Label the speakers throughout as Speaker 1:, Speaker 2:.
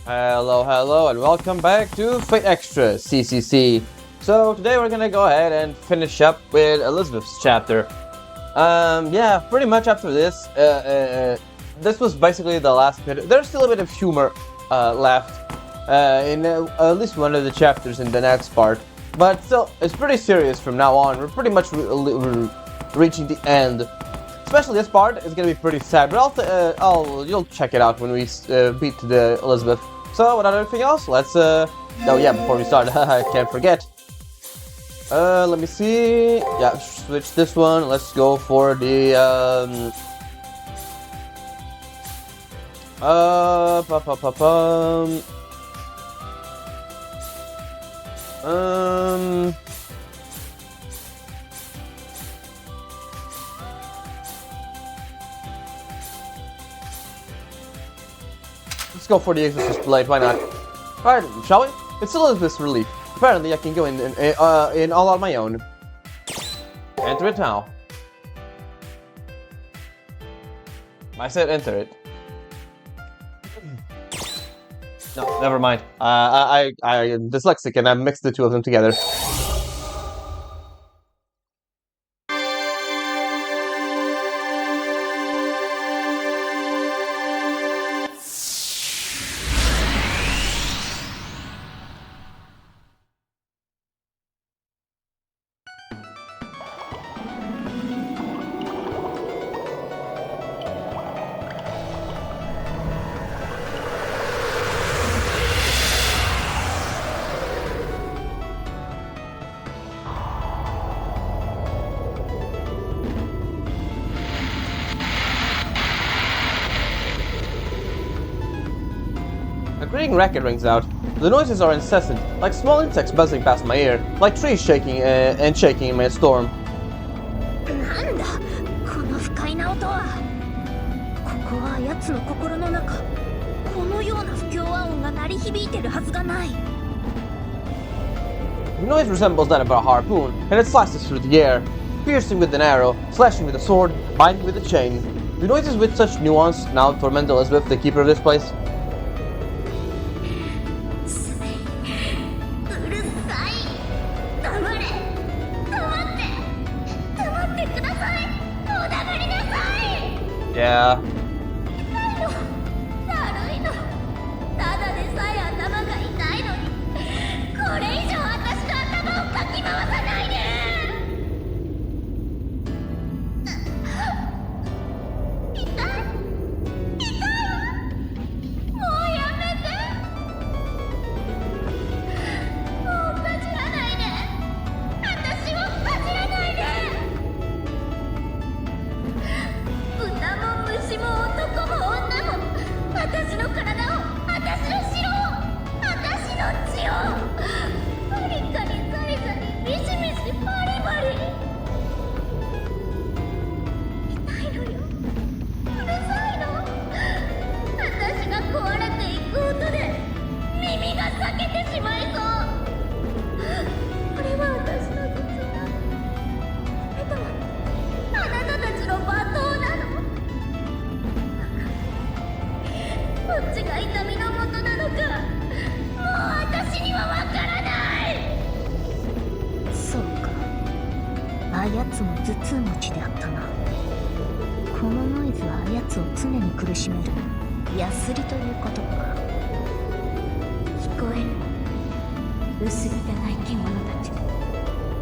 Speaker 1: Hello, and welcome back to Fate Extra CCC. So today we're gonna go ahead and finish up with Elizabeth's chapter. Yeah, pretty much after this, this was basically the last bit. There's still a bit of humor left in at least one of the chapters in the next part, but still, it's pretty serious from now on. We're pretty much reaching the end. Especially this part is gonna be pretty sad, but you'll check it out when we beat the Elizabeth. So without anything else, let's oh yeah, before we start, I can't forget. Let me see. Yeah, switch this one. Let's go for the let's go for the Exorcist Blade, why not? Alright, shall we? It's Elizabeth's relief. Apparently I can go in all on my own. Enter it now. I said enter it. No, never mind. I'm dyslexic and I mixed the two of them together. A grating racket rings out. The noises are incessant, like small insects buzzing past my ear, like trees shaking and shaking in my storm.
Speaker 2: なんだこの不快な音は。ここは奴の心の中。このような不協和音が鳴り響いてるはずがない。
Speaker 1: The noise resembles that of a harpoon, and it slices through the air, piercing with an arrow, slashing with a sword, biting with a chain. Do noises with such nuance now torment Elizabeth, the keeper of this place?
Speaker 2: うるさい。黙れ。黙ってください。お黙りなさい。
Speaker 1: Yeah.
Speaker 2: 痛いの。だるいの。ただでさえ頭が痛いのに。これ以上私の頭をかき回さないで。痛いわ。もうやめて。もうかじらないで。私をかじらないで。豚も虫も男も女も私の体を、私の城を、私の血を。カリカリザリザリミシミシバリバリ。痛いのよ。うるさいの。私が壊れていく音で耳が裂けてしまいそう。これは私の頭痛なの？それともあなたたちの罵倒なの？どっちが痛みの元なのかもう私にはわからない。そうか、あやつも頭痛持ちであったな。このノイズはあやつを常に苦しめるヤスリということか。聞こえる。薄汚い獣たち、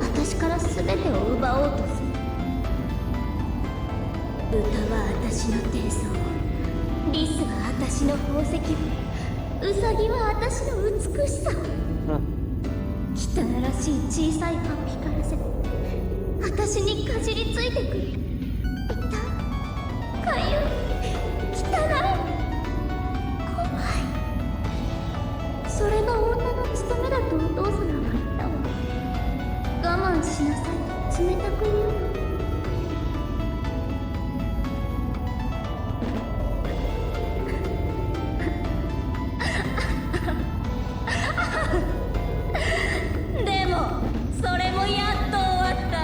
Speaker 2: 私から全てを奪おうとする。豚は私の低層、リスは私の宝石、ウサギは私の美しさ。汚らしい小さい歯を光らせて私にかじりついてくる。痛い、かゆい、汚い、怖い。それが女の務めだとお父さんが言ったわ。我慢しなさいと冷たく言うの。でもそれもやっと終わった。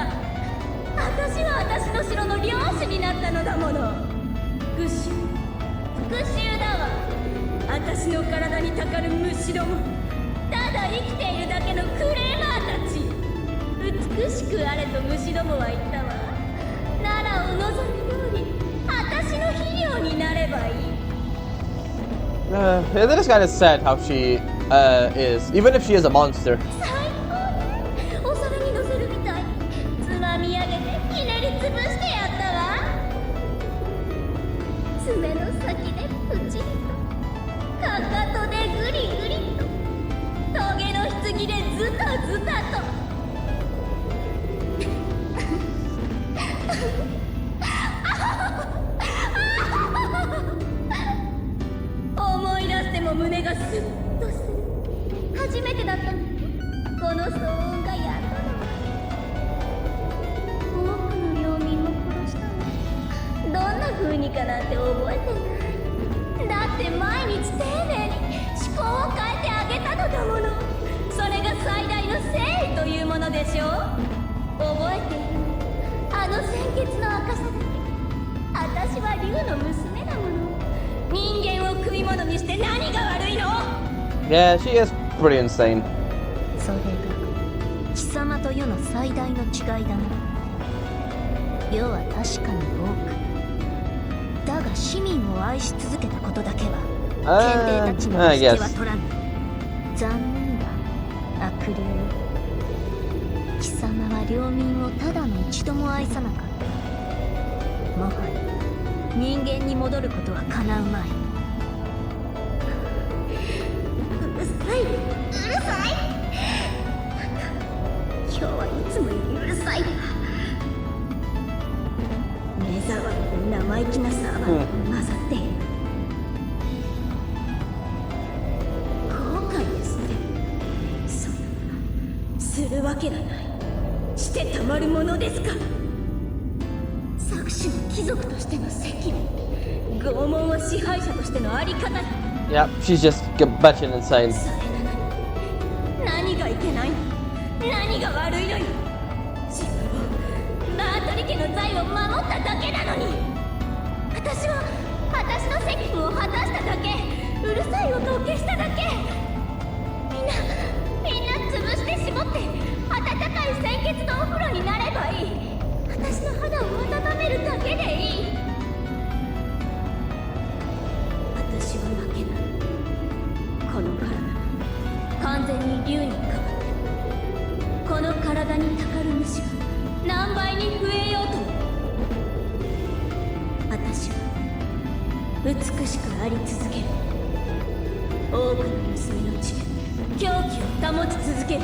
Speaker 2: 私は私の城私の体にたかる虫ども、ただ生きているだけのクレーマーたち。美しくあれと虫どもは言ったわ。ならお望み通り私の肥料になればいい。
Speaker 1: That is kind of sad how she is, even if she is a monster.
Speaker 2: 最高ね。お皿に乗せるみたい。つまみ上げてひねりつぶしてやったわ。爪の先でプチリと、かかとでグリグリと、トゲの棺でズタズタと。思い出しても胸がスッとする。初めてだったの。この騒音がやったの。多くの領民も殺したの。どんな風にかなんて覚えてない。だって毎日丁寧に思考を変えてあげたのだもの。それが最大の誠意というものでしょう。覚えている。あの鮮血の赤さだけ。私は竜の娘だもの。人間を食い物にして何が悪いの？
Speaker 1: Yeah, she is pretty insane.
Speaker 2: それが貴様と世の最大の違いだな。世は確かに多く、だが市民を愛し続けたことだけは検定たちの引けは取らぬ。残念だ、悪霊。貴様は領民をただの一度も愛さなかった。もはや人間に戻ることは叶うまい。うるさい、うるさい。今日はいつもよりうるさいわ。目障りで生意気なサーバーが混ざっている。後悔ですってそんなものするわけがない。してたまるものですか。作詞の貴族としての責務、拷問は支配者としてのあり方だ。
Speaker 1: Yeah, she's just batshit insane.
Speaker 2: それなのに何がいけないの？何が悪いのよ。自分をバートリ家の財を守っただけなのに。私は私の責務を果たしただけ。うるさい音を消しただけ。みんな潰して絞って温かい鮮血のお風呂になればいい。私の肌を温めるだけでいい。私は負けない。この体は完全に竜に変わって、この体にたかる虫は何倍に増えようとも。私は美しくあり続ける。多くの娘の血で狂気を保ち続ける。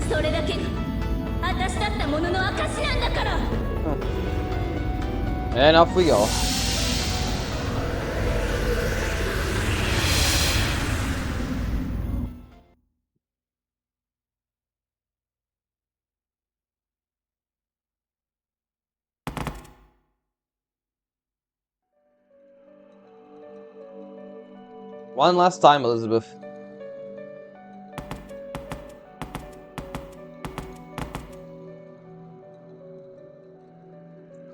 Speaker 2: それだけが私だったものの証なんだから。
Speaker 1: And off we go. One last time, Elizabeth.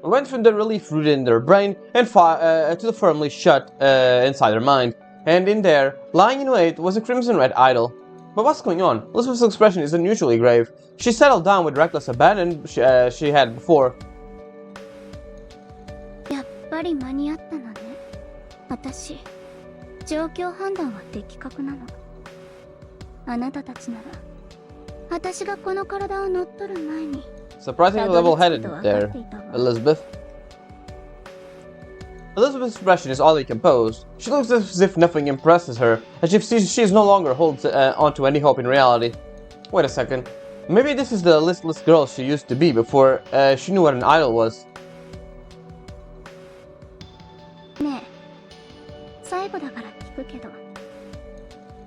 Speaker 1: Went from the relief rooted in their brain and to the firmly shut inside their mind. And in there, lying in wait, was a crimson red idol. But what's going on? Elizabeth's expression is unusually grave. She settled down with reckless abandon she had before.
Speaker 2: やっぱり間に合ったのね。私、状況判断は的確なの。あなたたちなら、私がこの体を乗っ取る前に。
Speaker 1: Surprisingly level-headed there, Elizabeth. Elizabeth's expression is oddly composed. She looks as if nothing impresses her, as if she no longer holds onto any hope in reality. Wait a second. Maybe this is the listless girl she used to be before she knew what an idol was.
Speaker 2: ねえ、最後だから聞くけど、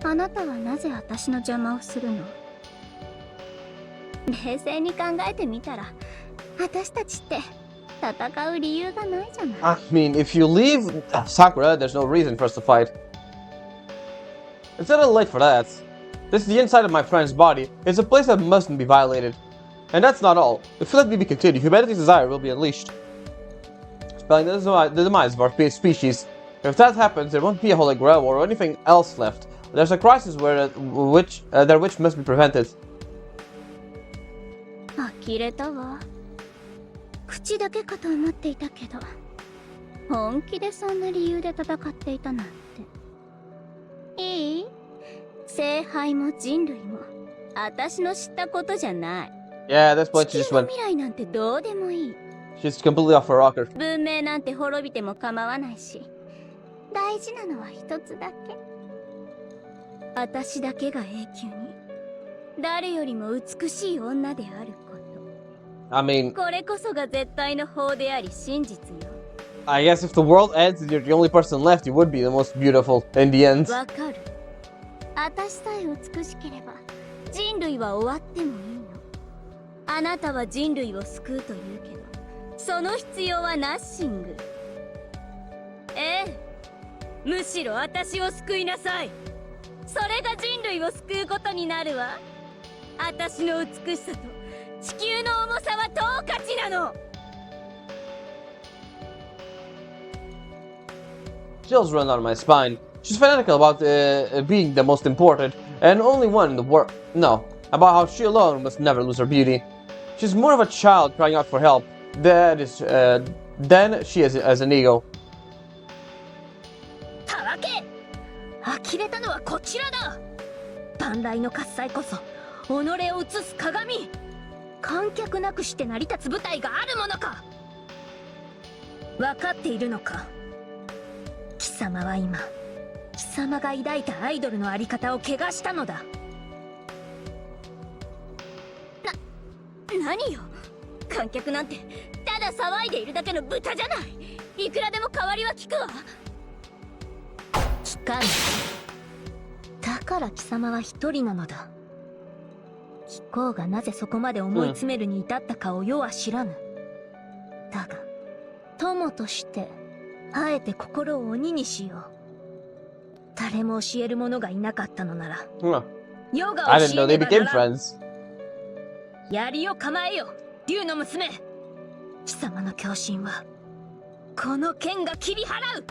Speaker 2: あなたはなぜ私の邪魔をするの？冷静に考えてみたら、私たちって戦う理由がないじゃない。
Speaker 1: I mean, if you leave Sakura, there's no reason for us to fight. It's a little late for that. This is the inside of my friend's body. It's a place that mustn't be violated. And that's not all. If you let me continue, humanity's desire will be unleashed, spelling the demise of our species. If that happens, there won't be a Holy Grail or anything else left. There's a crisis where their witch must be prevented.
Speaker 2: 呆れたわ。口だけかと思っていたけど、本気でそんな理由で戦っていたなんて。いい？聖杯も人類も私の知ったことじゃない。
Speaker 1: Yeah, at this point she
Speaker 2: 地
Speaker 1: just
Speaker 2: 球の
Speaker 1: went.
Speaker 2: 未来なんてどうでもいい。
Speaker 1: She's completely off her rocker.
Speaker 2: 文明なんて滅びても構わないし、大事なのは一つだけ。私だけが永久に誰よりも美しい女であること。
Speaker 1: I mean,
Speaker 2: これこそが絶対の法であり真実よ。
Speaker 1: I guess if the world ends and you're the only person left, you would be the most beautiful in the end.
Speaker 2: わかる。私さえ美しければ人類は終わってもいいの。あなたは人類を救うと言うけど、その必要はナッシング。ええ、むしろ私を救いなさい。それが人類を救うことになるわ。私の美しさと地球の重さは等価値なの。
Speaker 1: Chills run down my spine. She's fanatical about being the most important and only one in the world. No, about how she alone must never lose her beauty. She's more of a child crying out for help than she is as an ego.
Speaker 2: たわけ、呆れたのはこちらだ。万来の喝采こそ己を映す鏡。観客なくして成り立つ舞台があるものか。分かっているのか。貴様は今、貴様が抱いたアイドルのあり方を汚したのだ。何よ、観客なんてただ騒いでいるだけの豚じゃない。いくらでも代わりは聞くわ。聞かない。だから貴様は一人なのだ。貴公がなぜそこまで思い詰めるに至ったかを世は知らぬ。だが友としてあえて心を鬼にしよう。誰も教える者がいなかったのなら、世が
Speaker 1: I didn't
Speaker 2: 教
Speaker 1: know
Speaker 2: え
Speaker 1: they
Speaker 2: ねば
Speaker 1: became
Speaker 2: ならん。
Speaker 1: friends.
Speaker 2: 槍を構えよ、竜の娘。貴様の狂信はこの剣が切り払う。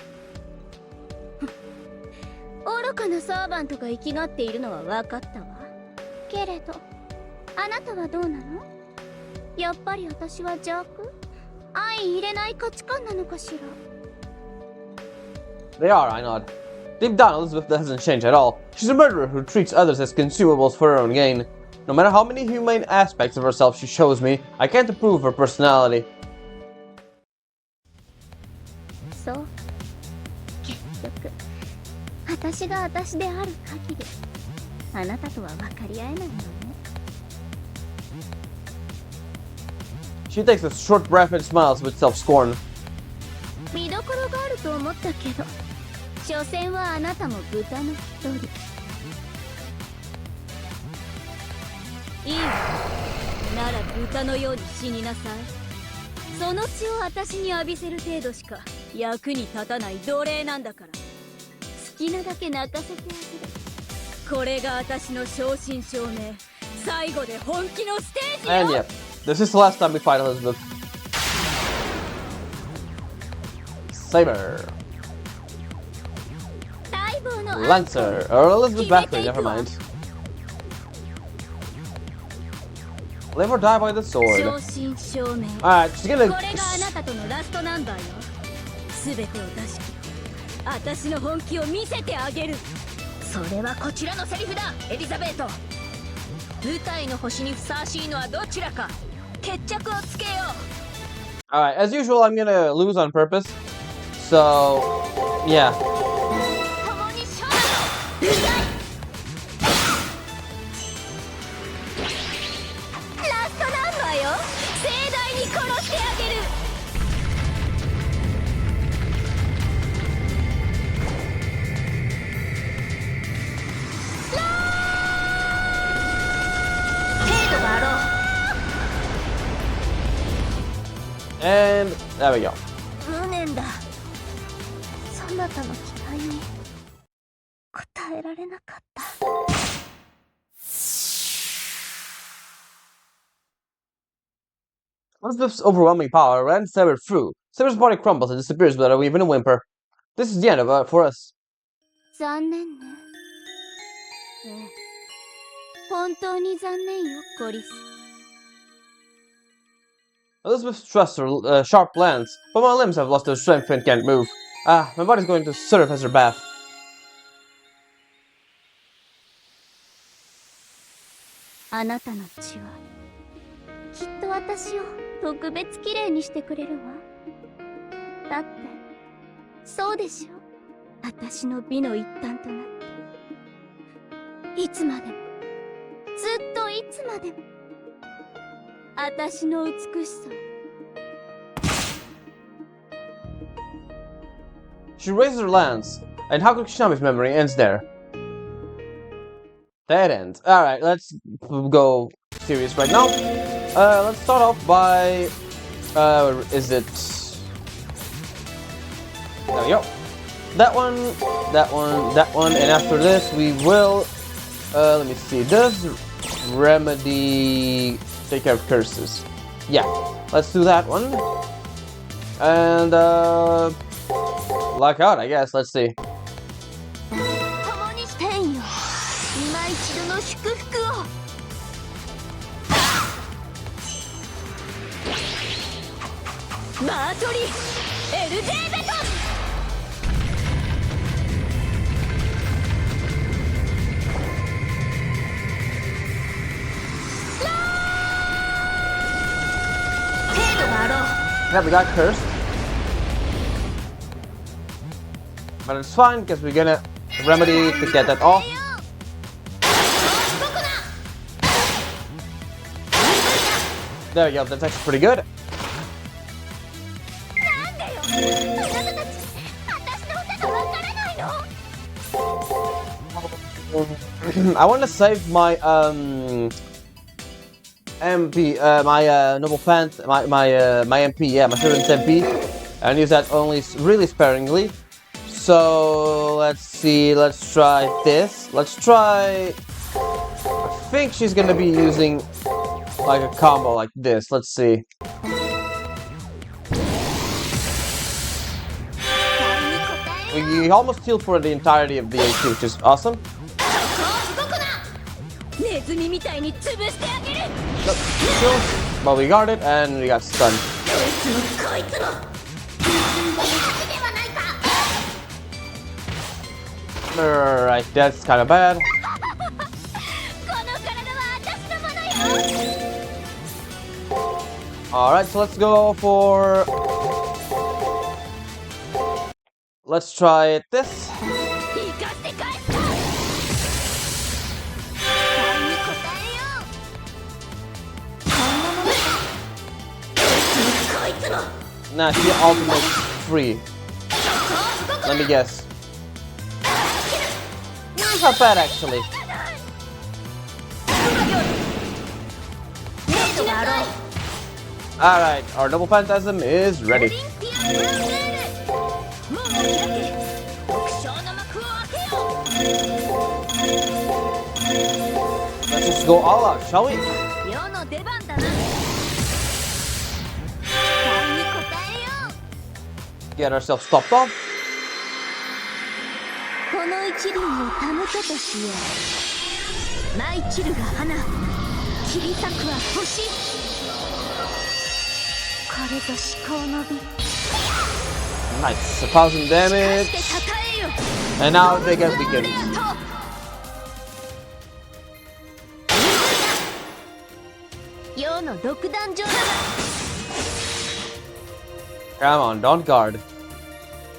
Speaker 2: 愚かなサーバントが生きがっているのは分かったわ。けれどあなたはどうなの？やっぱり私は邪悪？相入れない価値観なのかしら。
Speaker 1: They are, I nod. Deep down, Elizabeth doesn't change at all. She's a murderer who treats others as consumables for her own gain. No matter how many humane aspects of herself she shows me, I can't approve her personality.
Speaker 2: そう。結局私が私である限りあなたとは分かり合えないのね。
Speaker 1: She takes a short breath and smiles with self-scorn.
Speaker 2: 見どころがあると思ったけど、所詮はあなたも豚の一人。いいわ。なら豚のように死になさい。その血を私に浴びせる程度しか役に立たない奴隷なんだから。好きなだけ泣かせてあげる。これが私の正真正銘、最後で本気のステージよ。
Speaker 1: And yeah, this is the last time we fight Elizabeth. Saber.
Speaker 2: 待望の
Speaker 1: Lancer. Or Elizabeth Bathory, never mind. Live or die by the sword.
Speaker 2: 正真正銘。
Speaker 1: Alright, she's
Speaker 2: こ
Speaker 1: gonna...
Speaker 2: れがあなたとのラストナンバーよ。すべてを出し切って私の本気を見せてあげる。それはこちらのセリフだ、エリザベート。舞台の星にふさわしいのはどちらか。決着をつけよう。
Speaker 1: Alright, as usual, I'm gonna lose on purpose. So, yeah.
Speaker 2: 共に勝負。ラストナンバーよ。盛大に殺してあげる。程度があろう。
Speaker 1: And there we go.
Speaker 2: 無念だ。そなたの期待に応えられなかった。
Speaker 1: Elizabeth's overwhelming power ran Saber through. Saber's body crumbles and disappears without even a whimper. This is the end of it for us.
Speaker 2: 残念ね。ええ。本当に残念よ、コリス。
Speaker 1: Elizabeth trusts her sharp lance, but my limbs have lost their strength and can't move. Ah, my body's going to serve as her bath.
Speaker 2: あなたの血はきっと私を特別綺麗にしてくれるわ。だってそうでしょ。私の美の一端となっていつまでもずっといつまでも私の美しさ。
Speaker 1: She raises her lance, and Haku Kishami's memory ends there. That ends. Alright, let's go serious right now. Let's start off by... is it... There we go. That one, that one, that one, and after this we will... let me see, does Remedy take care of curses? Yeah, let's do that one. And, lock out, I guess, let's see.
Speaker 2: 今一度の祝福を。マートリエルデーベトン。程度があろう。
Speaker 1: Yeah, we got cursed. But it's fine, because we're gonna remedy to get that off. There we go, that's actually pretty good. I want to save my MP, my noble pant, my MP, yeah, my servant's MP, and use that only really sparingly. So let's see, let's try this. Let's try. I think she's gonna be using like a combo like this. Let's see. We almost healed for the entirety of the AC, which is awesome. But we got it and we got stunned. Alright, that's kind of bad. Alright, so let's go for... Let's try this. Nah, she ultimate free. Let me guess. It's not bad actually. Alright, our double phantasm is ready. Let's just go all out, shall we? Get ourselves topped off. Nice, 1,000 damage. And now they get weakened. Come on, don't guard.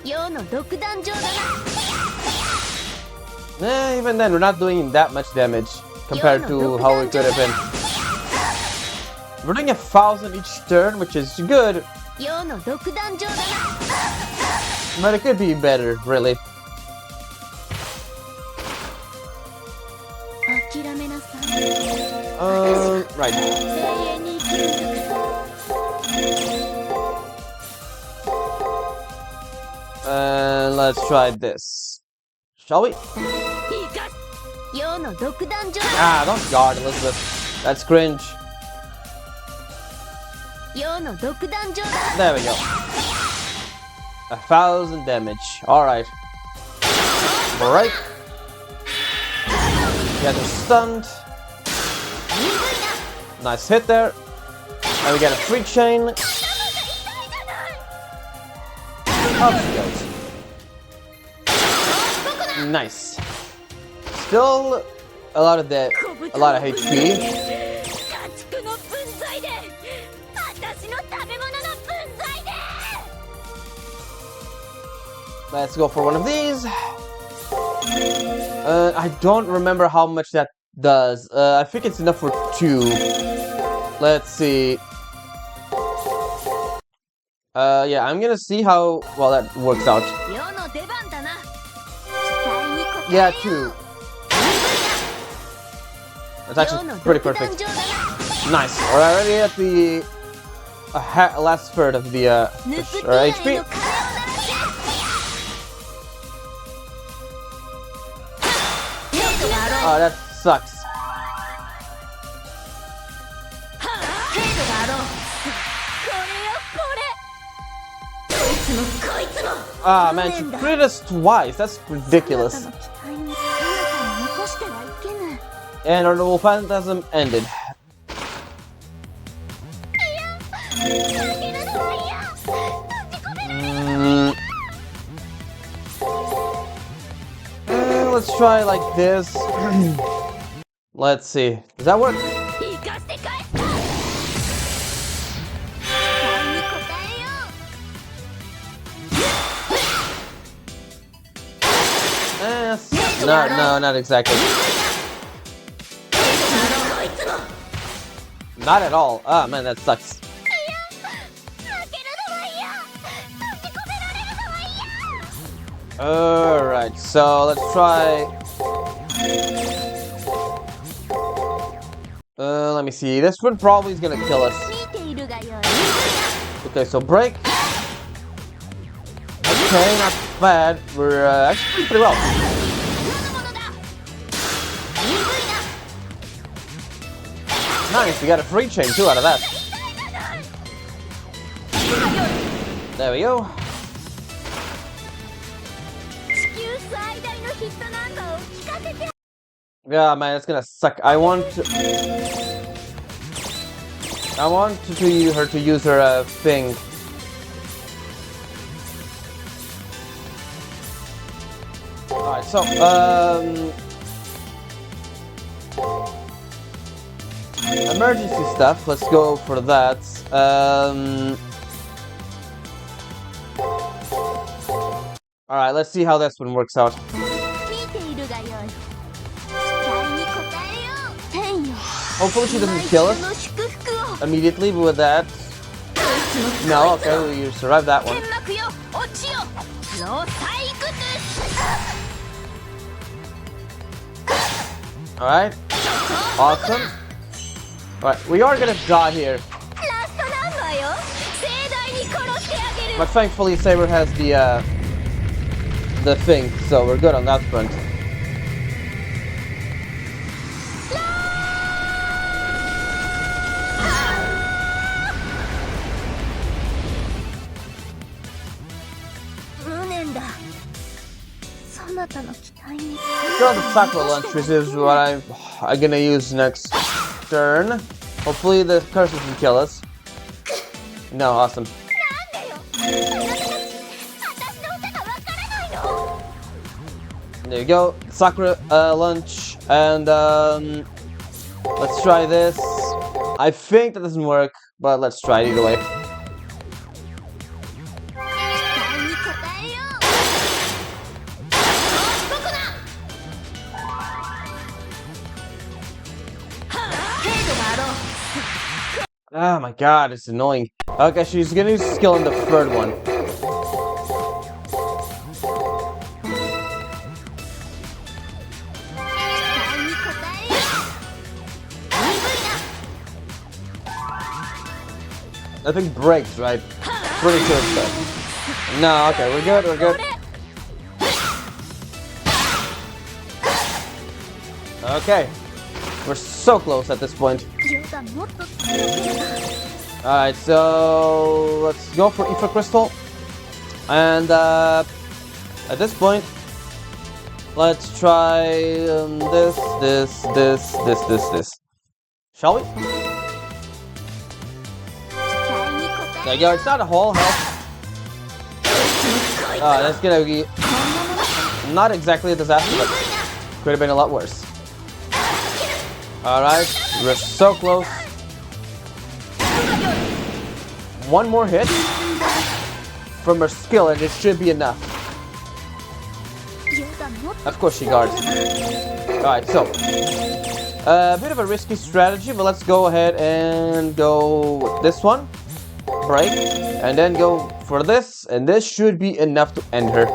Speaker 1: Even then, we're not doing that much damage compared to how we could have been. We're doing 1,000 each turn, which is good. But it could be better, really. Right. Let's try this. Shall we? Ah, don't guard, Elizabeth. That's cringe. There we go. 1,000 damage. Alright. Break. Yeah, they're stunned. Nice hit there. And we get a free chain. Up she goes. Nice. Still a lot of HP. Let's go for one of these. I don't remember how much that does. I think it's enough for 2. Let's see. Yeah, I'm gonna see how well that works out. Yeah, 2. That's actually pretty perfect. Nice. We're already at the last third of the HP. Oh, that sucks. Ah, man, she crit us twice. That's ridiculous. And our little phantasm ended. Let's try like this. Let's see. Does that work? No, not exactly. Not at all. Ah, man, that sucks. Alright, so let's try. Let me see. This one probably is gonna kill us. Okay, so break. Okay, not bad. We're actually doing pretty well. Nice, we got a free chain too out of that. There we go. Yeah, man, it's gonna suck. I want her to use her thing. Alright, so emergency stuff. Let's go for that. Alright, let's see how this one works out. Hopefully she doesn't kill us immediately with that. No, okay, we survived that one. Alright. Awesome. Alright, we are gonna die here. But thankfully Saber has the thing, so we're good on that front. Go to Sakura Lunch, which is what I'm gonna use next turn. Hopefully the curse doesn't kill us. No, awesome. There you go, Sakura Lunch, and let's try this. I think that doesn't work, but let's try it either way. Oh my god, it's annoying. Okay, she's gonna use skill in the third one. I think breaks, right? Pretty sure it's good. No, okay, we're good, we're good. Okay. We're so close at this point. Alright, so let's go for Ether Crystal. And at this point, let's try this. Shall we? There you go, it's not a whole health. That's gonna be not exactly a disaster, but could have been a lot worse. Alright, we're so close. One more hit from her skill and it should be enough. Of course she guards. Alright, so a bit of a risky strategy, but let's go ahead and go with this one. Break, and then go for this, and this should be enough to end her.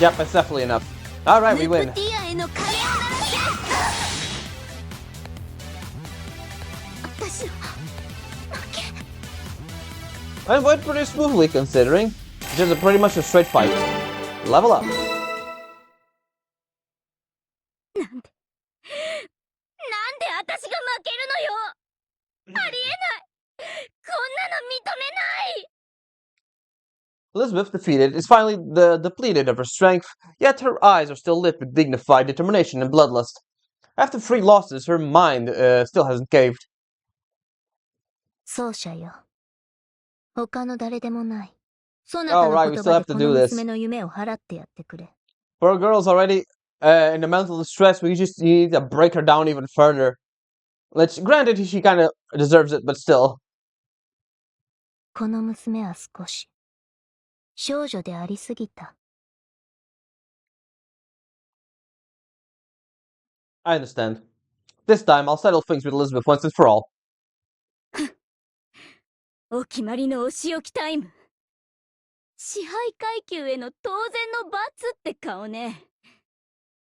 Speaker 1: Yep, that's definitely enough. Alright, we win. And went pretty smoothly considering. Just pretty much a straight fight. Level up. Elizabeth, defeated, is finally depleted of her strength, yet her eyes are still lit with dignified determination and bloodlust. After 3 losses, her mind still hasn't caved. Oh, right, we still have to do this. Poor girl's already in the mental distress, we just need to break her down even further. Granted, she kind of deserves it, but still. I understand. This time, I'll settle things with Elizabeth once and for all.
Speaker 2: お決まりのお仕置きタイム。支配階級への当然の罰って顔ね。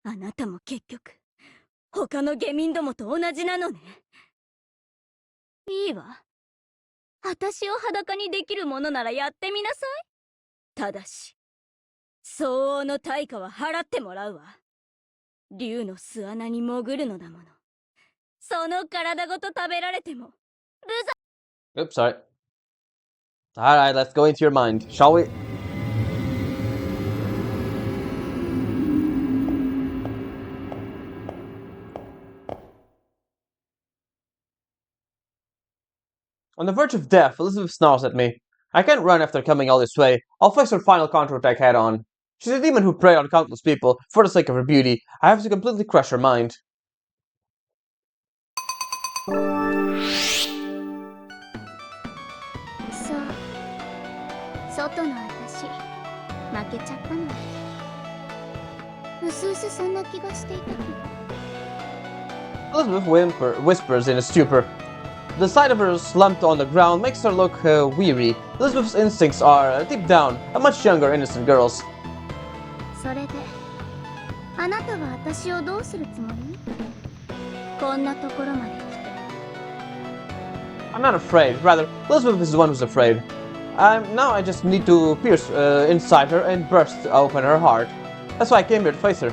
Speaker 2: あなたも結局他の下民どもと同じなのね。いいわ。私を裸にできるものならやってみなさい。ただし相応の対価は払ってもらうわ。竜の巣穴に潜るのだもの。その体ごと食べられても無罪。
Speaker 1: Oops, sorry. Alright, let's go into your mind, shall we? On the verge of death, Elizabeth snarls at me. I can't run after coming all this way. I'll face her final counterattack head on. She's a demon who preyed on countless people. For the sake of her beauty, I have to completely crush her mind. Elizabeth whispers in a stupor. The sight of her slumped on the ground makes her look weary. Elizabeth's instincts are, deep down, a much younger, innocent girl's. I'm not afraid. Rather, Elizabeth is the one who's afraid. Now I just need to pierce inside her and burst open her heart. That's why I came here to face her.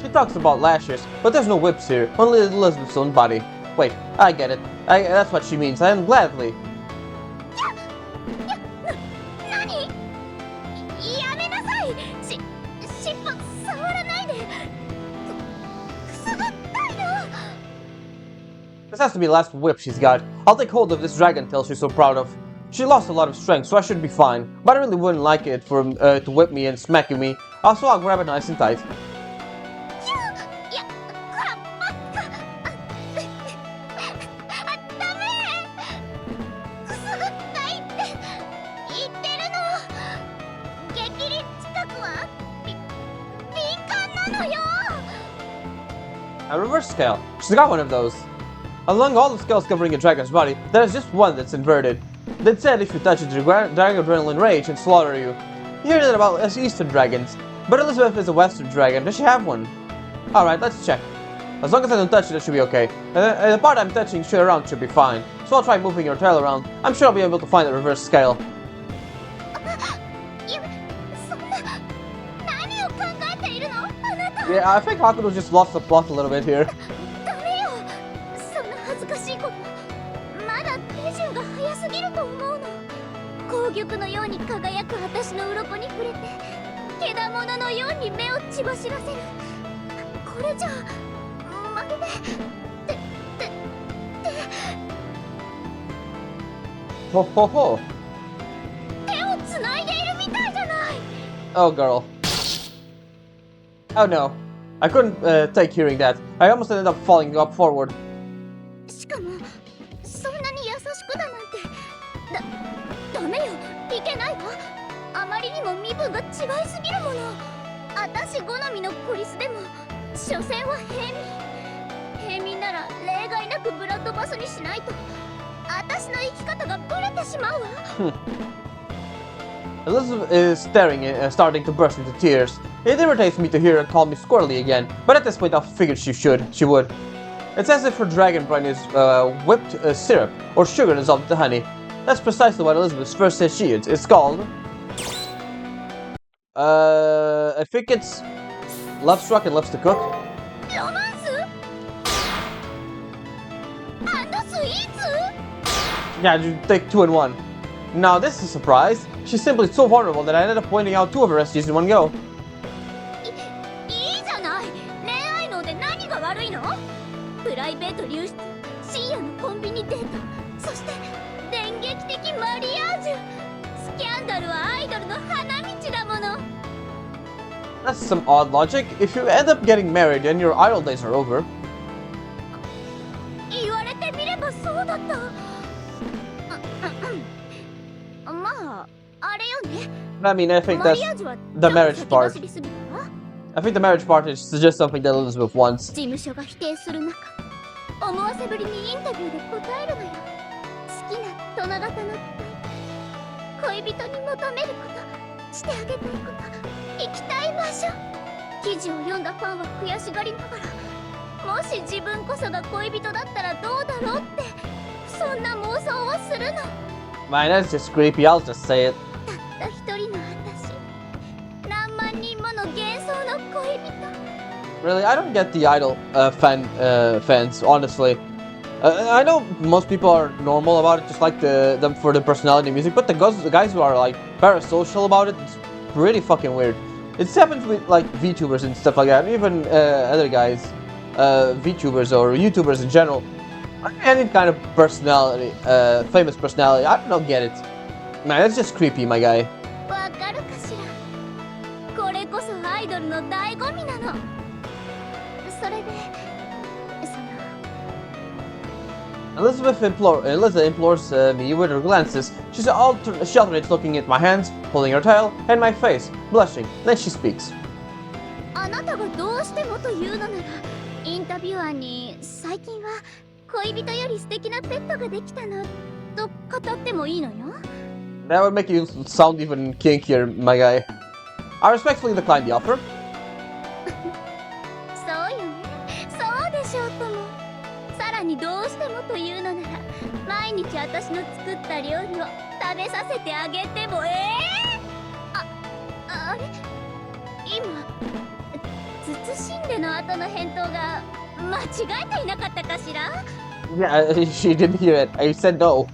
Speaker 1: She talks about lashes, but there's no whips here, only Elizabeth's own body. Wait, I get it. That's what she means, and gladly. This has to be the last whip she's got. I'll take hold of this dragon tail she's so proud of. She lost a lot of strength, so I should be fine. But I really wouldn't like it for to whip me and smack me. So I'll grab it nice and tight. A reverse scale. She's got one of those. Among all the scales covering a dragon's body, there is just one that's inverted. They said if you touch it, the dragon adrenaline rage and slaughter you. You hear that about Eastern dragons, but Elizabeth is a Western dragon. Does she have one? Alright, let's check. As long as I don't touch it, it should be okay. And the part I'm touching around should be fine. So I'll try moving your tail around. I'm sure I'll be able to find the reverse scale. Yeah, I think Hakuno just lost the plot a little bit here. Ho ho ho! Oh girl. Oh no. I couldn't take hearing that. I almost ended up falling up forward. Elizabeth is starting to burst into tears. It irritates me to hear her call me squirrely again, but at this point I figured she would. It's as if her dragon brain is whipped syrup or sugar dissolved into honey. That's precisely what Elizabeth first says she is. It's called... I think it's... Love Struck and Loves to Cook. Yeah, you take 2 in 1. Now this is a surprise. She's simply so vulnerable that I ended up pointing out 2 of her SGs in one go. That's some odd logic. If you end up getting married, then your idol days are over. I mean, I think that's the marriage part. I think the marriage part is just something that Elizabeth wants. Man, that's just creepy, I'll just say it. Really, I don't get the idol fans, honestly. I know most people are normal about it, just like them for the personality music, but the guys who are like parasocial about it, it's pretty fucking weird. It happens with like VTubers and stuff like that, and even other guys, VTubers or YouTubers in general. Any kind of personality, famous personality, I don't get it. Man, that's just creepy, my guy. Elizabeth implores me with her glances. She alternates looking at my hands, holding her tail, and my face, blushing. Then she speaks. That would make you sound even kinkier, my guy. I respectfully decline the offer. Yeah, she didn't hear it. I said no.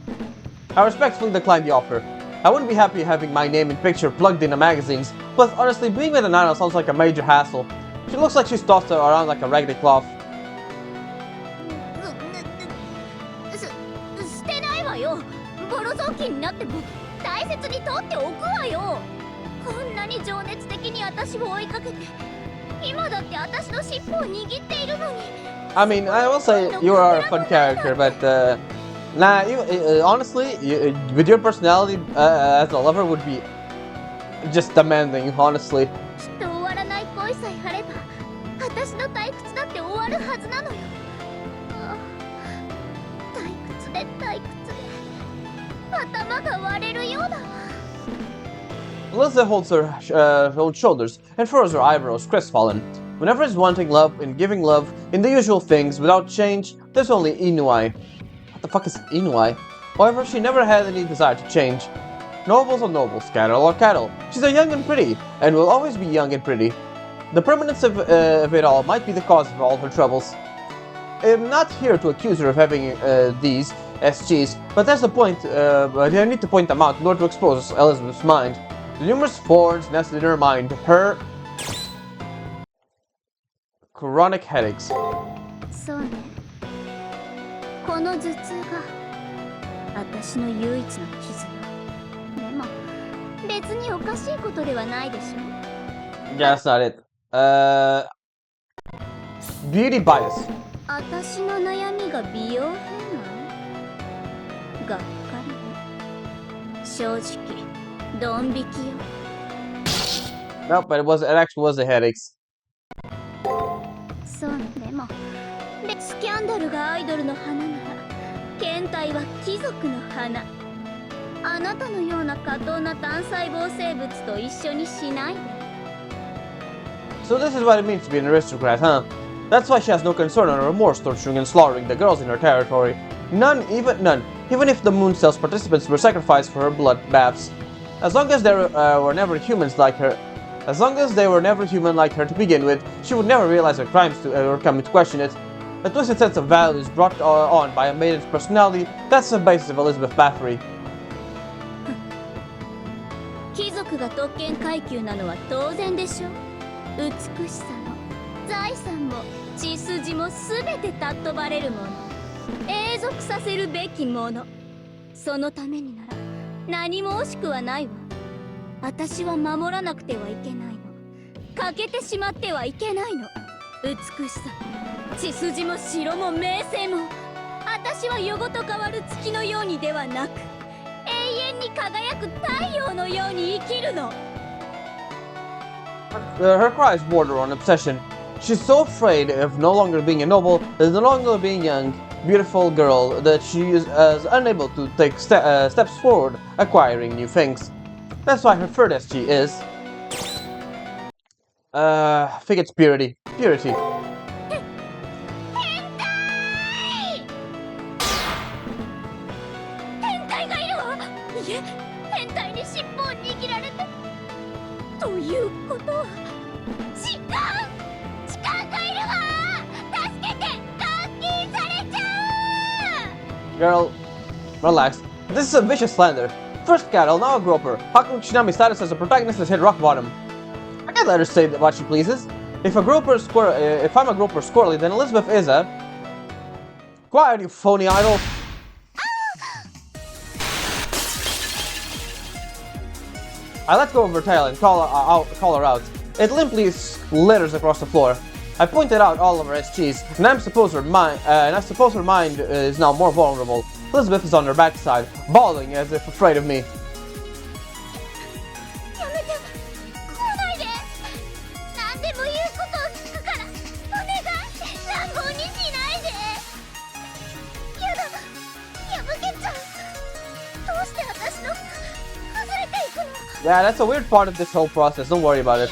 Speaker 1: I respectfully declined the offer. I wouldn't be happy having my name and picture plugged into magazines. Plus, honestly, being with an idol sounds like a major hassle. She looks like she's tossed around like a raggedy cloth. I mean, I will say you are a fun character, but nah, honestly, with your personality as a lover would be just demanding, honestly. Elizabeth holds her own shoulders and furrows her eyebrows crestfallen. Whenever he's wanting love and giving love in the usual things without change, there's only Inuai. What the fuck is Inuai? However, she never had any desire to change. Nobles are nobles, cattle are cattle. She's a young and pretty, and will always be young and pretty. The permanence of it all might be the cause of all her troubles. I'm not here to accuse her of having these SGs, but that's the point. But I need to point them out in order to expose Elizabeth's mind. The numerous thorns nested in her mind. Her chronic headaches.
Speaker 2: そうね。この頭痛が私の唯一の傷よ。でも別におかしいことではないでしょ。
Speaker 1: Yeah, that's not it. Beauty bias.
Speaker 2: 私の悩みが美容変ながっかり。正直ドン引きよ。
Speaker 1: Nope, but it actually was the headaches.
Speaker 2: そうでもスキャンダルがアイドルの花なら検体は貴族の花。あなたのような過当な単細胞生物と一緒にしないで。
Speaker 1: So this is what it means to be an aristocrat, huh? That's why she has no concern or remorse torturing and slaughtering the girls in her territory. None. Even if the Moon Cell's participants were sacrificed for her blood baths. As long as there were never humans like her. As long as they were never human like her to begin with, she would never realize her crimes or come to question it. A twisted sense of values brought on by a maiden's personality, that's the basis of Elizabeth Bathory.
Speaker 2: 貴族が特権階級なのは当然でしょ。美しさも財産も血筋も全て尊ばれるもの。永続させるべきもの。そのためになら何も惜しくはないわ。私は守らなくてはいけないの。欠けてしまってはいけないの。美しさも血筋も城も名声も私は夜ごと変わる月のようにではなく永遠に輝く太陽のように生きるの。
Speaker 1: Her cries border on obsession. She's so afraid of no longer being a noble, no longer being a young, beautiful girl, that she is unable to take steps forward, acquiring new things. That's why her third SG is... I think it's purity. Purity.
Speaker 2: 変態がいるわ。いえ、変態に尻尾を握られて。ということは痴漢がいるわ。助けて、監禁されちゃう。
Speaker 1: Girl, relax. This is a vicious slander. First cattle, now a groper. How can Shinami's status as a protagonist has hit rock bottom? I can't let her say what she pleases. If I'm a groper squirrely, then Elizabeth is a... Quiet, you phony idol. I let go of her tail and call her out. It limply litters across the floor. I pointed out all of her SGs, and I suppose her mind is now more vulnerable. Elizabeth is on her backside, bawling as if afraid of me.
Speaker 2: やめて、来ないで。何でも言うことを聞くから、お願い、乱暴にしないで。やだ、破けちゃう。どうして私の外れていくの？
Speaker 1: Yeah, that's a weird part of this whole process. Don't worry about it.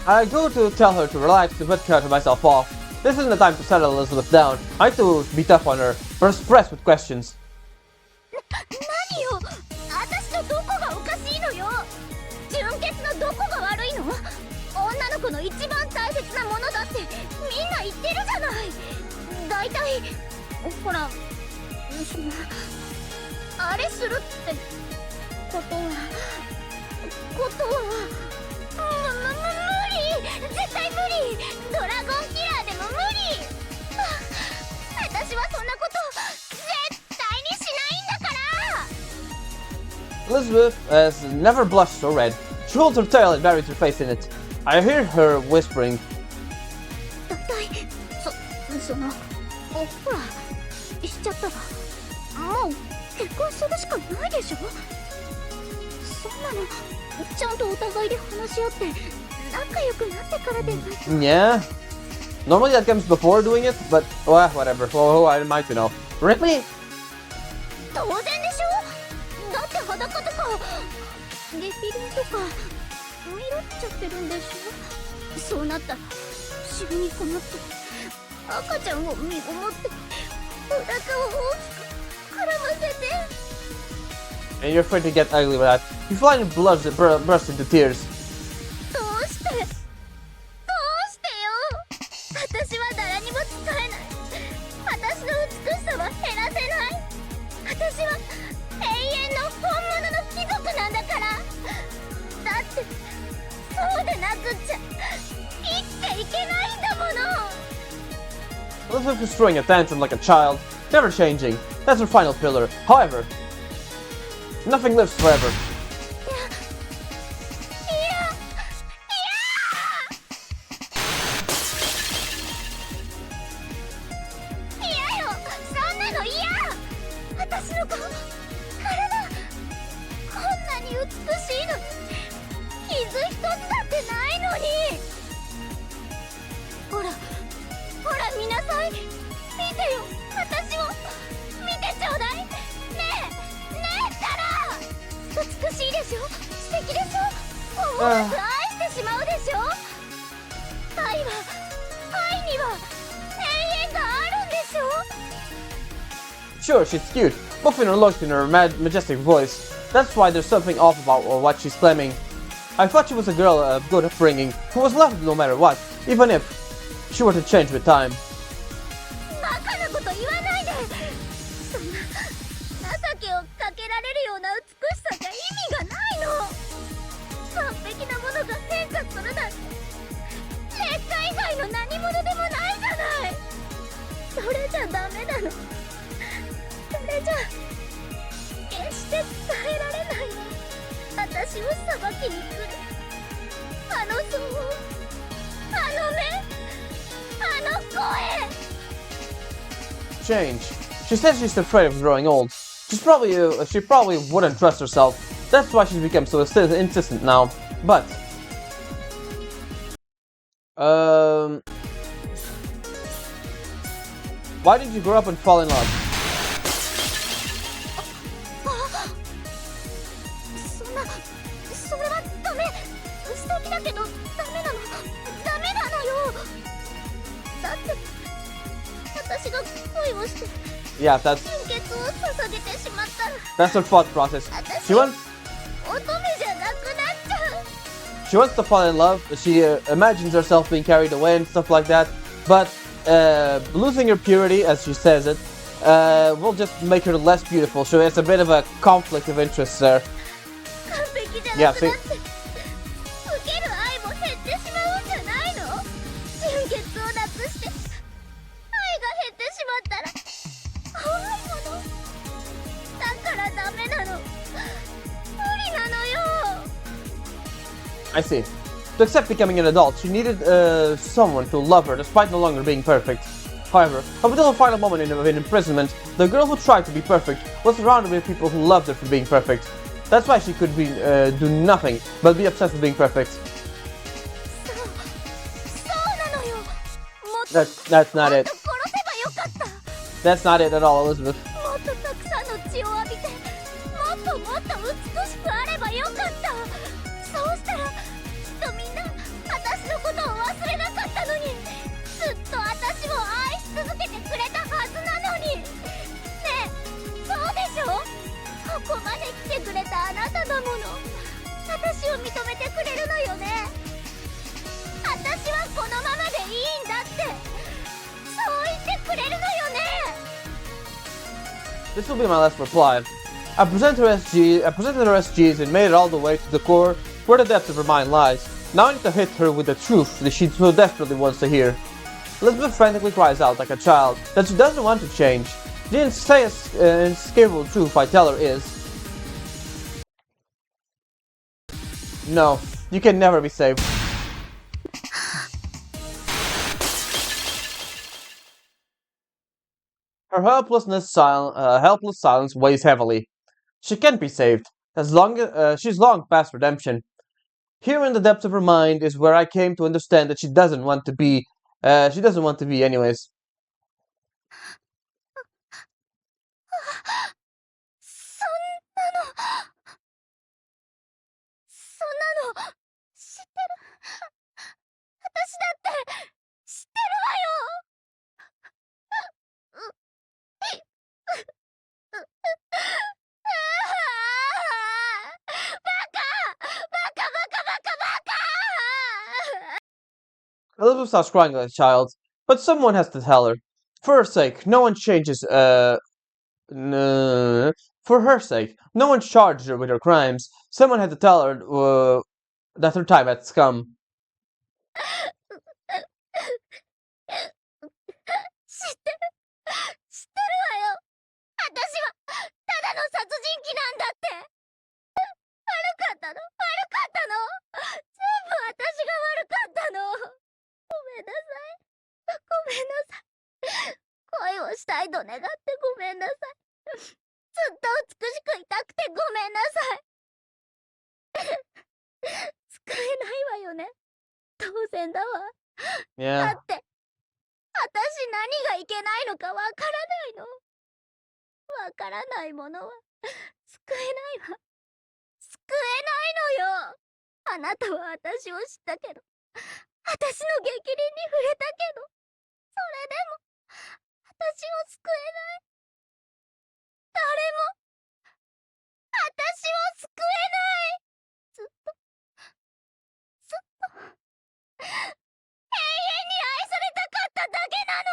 Speaker 1: I go to tell her to relax to cut myself off. This isn't the time to settle Elizabeth down. I need to be tough on her, pressed with questions.
Speaker 2: 何よ、私のどこがおかしいのよ。純潔のどこが悪いの？女の子の一番大切なものだってみんな言ってるじゃない。だいたいほら、あれするってことは無理、絶対無理。ドラゴンキラーでも無理。私はそんなこと絶対にしないんだから。
Speaker 1: Elizabeth has never blushed so red. She holds her tail and buries her face in it. I hear her whispering.
Speaker 2: だいたいそのほらしちゃったわ。もう結婚するしかないでしょ。そんなのちゃんとお互いで話し合って仲良くなってからでないと。
Speaker 1: Yeah. Normally that comes before doing it, but well, whatever. Oh, I might know. Really?
Speaker 2: 当然でし裸とかゲピリンとか色っちゃってるんでしょ。そうなったら不思議に困って赤ちゃんを身ごもってお腹を大きく絡ませて。
Speaker 1: And you're afraid to get ugly with that. You finally burst into tears.
Speaker 2: どうしてよ。私は誰にも使えない。私の美しさは減らせない。私は永遠の本物の貴族なんだから。だってそうでなくっちゃ生きていけないんだもの。
Speaker 1: Elizabeth is throwing a tantrum like a child, never changing. That's her final pillar. However, nothing lives forever.
Speaker 2: 私の顔、体、こんなに美しいのに傷一つだってないのに。ほら見なさい。見てよ、私を見てちょうだい。ねえったら。美しいでしょ、素敵でしょ、思わず愛してしまうでしょ。愛には永遠があるんでしょ。
Speaker 1: Sure, she's cute, both in her looks and her majestic voice. That's why there's something off about what she's claiming. I thought she was a girl of good upbringing, who was loved no matter what, even if she were to change with time.
Speaker 2: バカなこと言わないで。そんな情けをかけられるような美しさじゃ意味がないの。完璧なものが変化するなんて劣化以外の何者でもないじゃない。それじゃダメなの。それじゃ決して伝えられない。私を裁きに来るあの憎悪、あの目、あの声。
Speaker 1: Change. She says she's afraid of growing old. She probably wouldn't trust herself. That's why she's become so insistent now. But why did you grow up and fall in love?
Speaker 2: それはダメ。素敵だけどダメなの。ダメなのよ。だって私が恋をして
Speaker 1: Yeah, that's
Speaker 2: 純潔を捧げてしまったら
Speaker 1: her thought process. She wants
Speaker 2: 乙女じゃなくなっちゃう。
Speaker 1: She wants to fall in love. She imagines herself being carried away and stuff like that. But losing her purity, as she says it, will just make her less beautiful. So it's a bit of a conflict of interest there.
Speaker 2: 完璧じゃ
Speaker 1: Yeah,
Speaker 2: なくな
Speaker 1: see,
Speaker 2: って受ける愛も減ってしまうんじゃないの。純潔をなくして愛が減ってしまったら怖いもの。だからダメなの。無理なのよ。
Speaker 1: I see. To accept becoming an adult, she needed someone to love her despite no longer being perfect. However, up until the final moment in imprisonment, the girl who tried to be perfect was surrounded with people who loved her for being perfect. That's why she could do nothing but be obsessed with being perfect.
Speaker 2: そうなのよ。もっと
Speaker 1: That's not
Speaker 2: もっ
Speaker 1: it.
Speaker 2: と殺せばよかった。
Speaker 1: That's not it at all, Elizabeth.
Speaker 2: もっとたくさんの血を浴びてもっともっと美しくあればよかった。そうしたらきっとみんな私のことを忘れなかったのに、ずっと私を愛し続けてくれたはずなのに。ねえ、そうでしょ。ここまで来てくれたあなただもの。私を認めてくれるのよね。私はこのままでいいんだってそう言ってくれるのよね。
Speaker 1: This will be my last reply. I presented her SGs and made it all the way to the core, where the depth of her mind lies. Now I need to hit her with the truth that she so desperately wants to hear. Elizabeth frantically cries out like a child that she doesn't want to change. The inescapable truth I tell her is, no, you can never be saved. Her helpless silence weighs heavily. She can't be saved, as long as she's long past redemption. Here in the depths of her mind is where I came to understand that she doesn't want to be anyways.
Speaker 2: そんなのだって知ってるわよ。
Speaker 1: Elizabeth starts crying like a child, but someone has to tell her. For her sake, no one changes, for her sake, no one charges her with her crimes. Someone had to tell her, that her time had come.
Speaker 2: 知ってるわよ。私はただの殺人鬼なんだって。悪かったの、悪かったの。全部私が悪かったの。ごめんなさい。ごめんなさい。恋をしたいと願ってごめんなさい。ずっと美しくいたくてごめんなさい。救えないわよね。当然だわ。
Speaker 1: Yeah.
Speaker 2: だって、私何がいけないのかわからないの。わからないものは救えないわ。救えないのよ。あなたは私を知ったけど、私の逆鱗に触れたけど、それでも私を救えない。誰も私を救えない。ずっとずっと永遠に愛されたかっただけなの。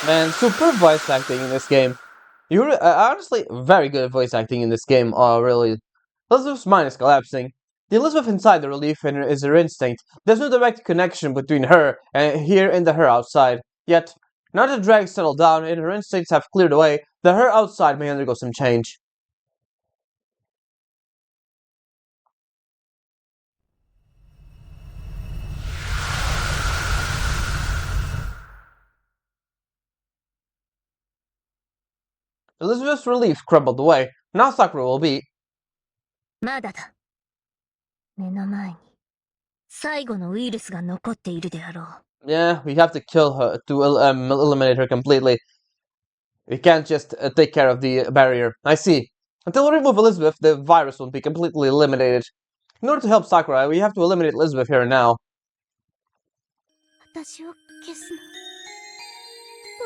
Speaker 1: Man, super voice acting in this game. You're honestly very good at voice acting in this game, really. Elizabeth's mind is collapsing. The Elizabeth inside the relief is her instinct. There's no direct connection between her and here and the her outside. Yet, now that the drag settled down and her instincts have cleared away, the her outside may undergo some change. Elizabeth's relief crumbled away. Now Sakura will be...
Speaker 2: まだだ。目の前に最後のウイルスが残っているであろう。
Speaker 1: Yeah, we have to kill her to eliminate her completely. We can't just take care of the barrier. I see. Until we remove Elizabeth, the virus won't be completely eliminated. In order to help Sakura, we have to eliminate Elizabeth here and now.
Speaker 2: 私を消すの。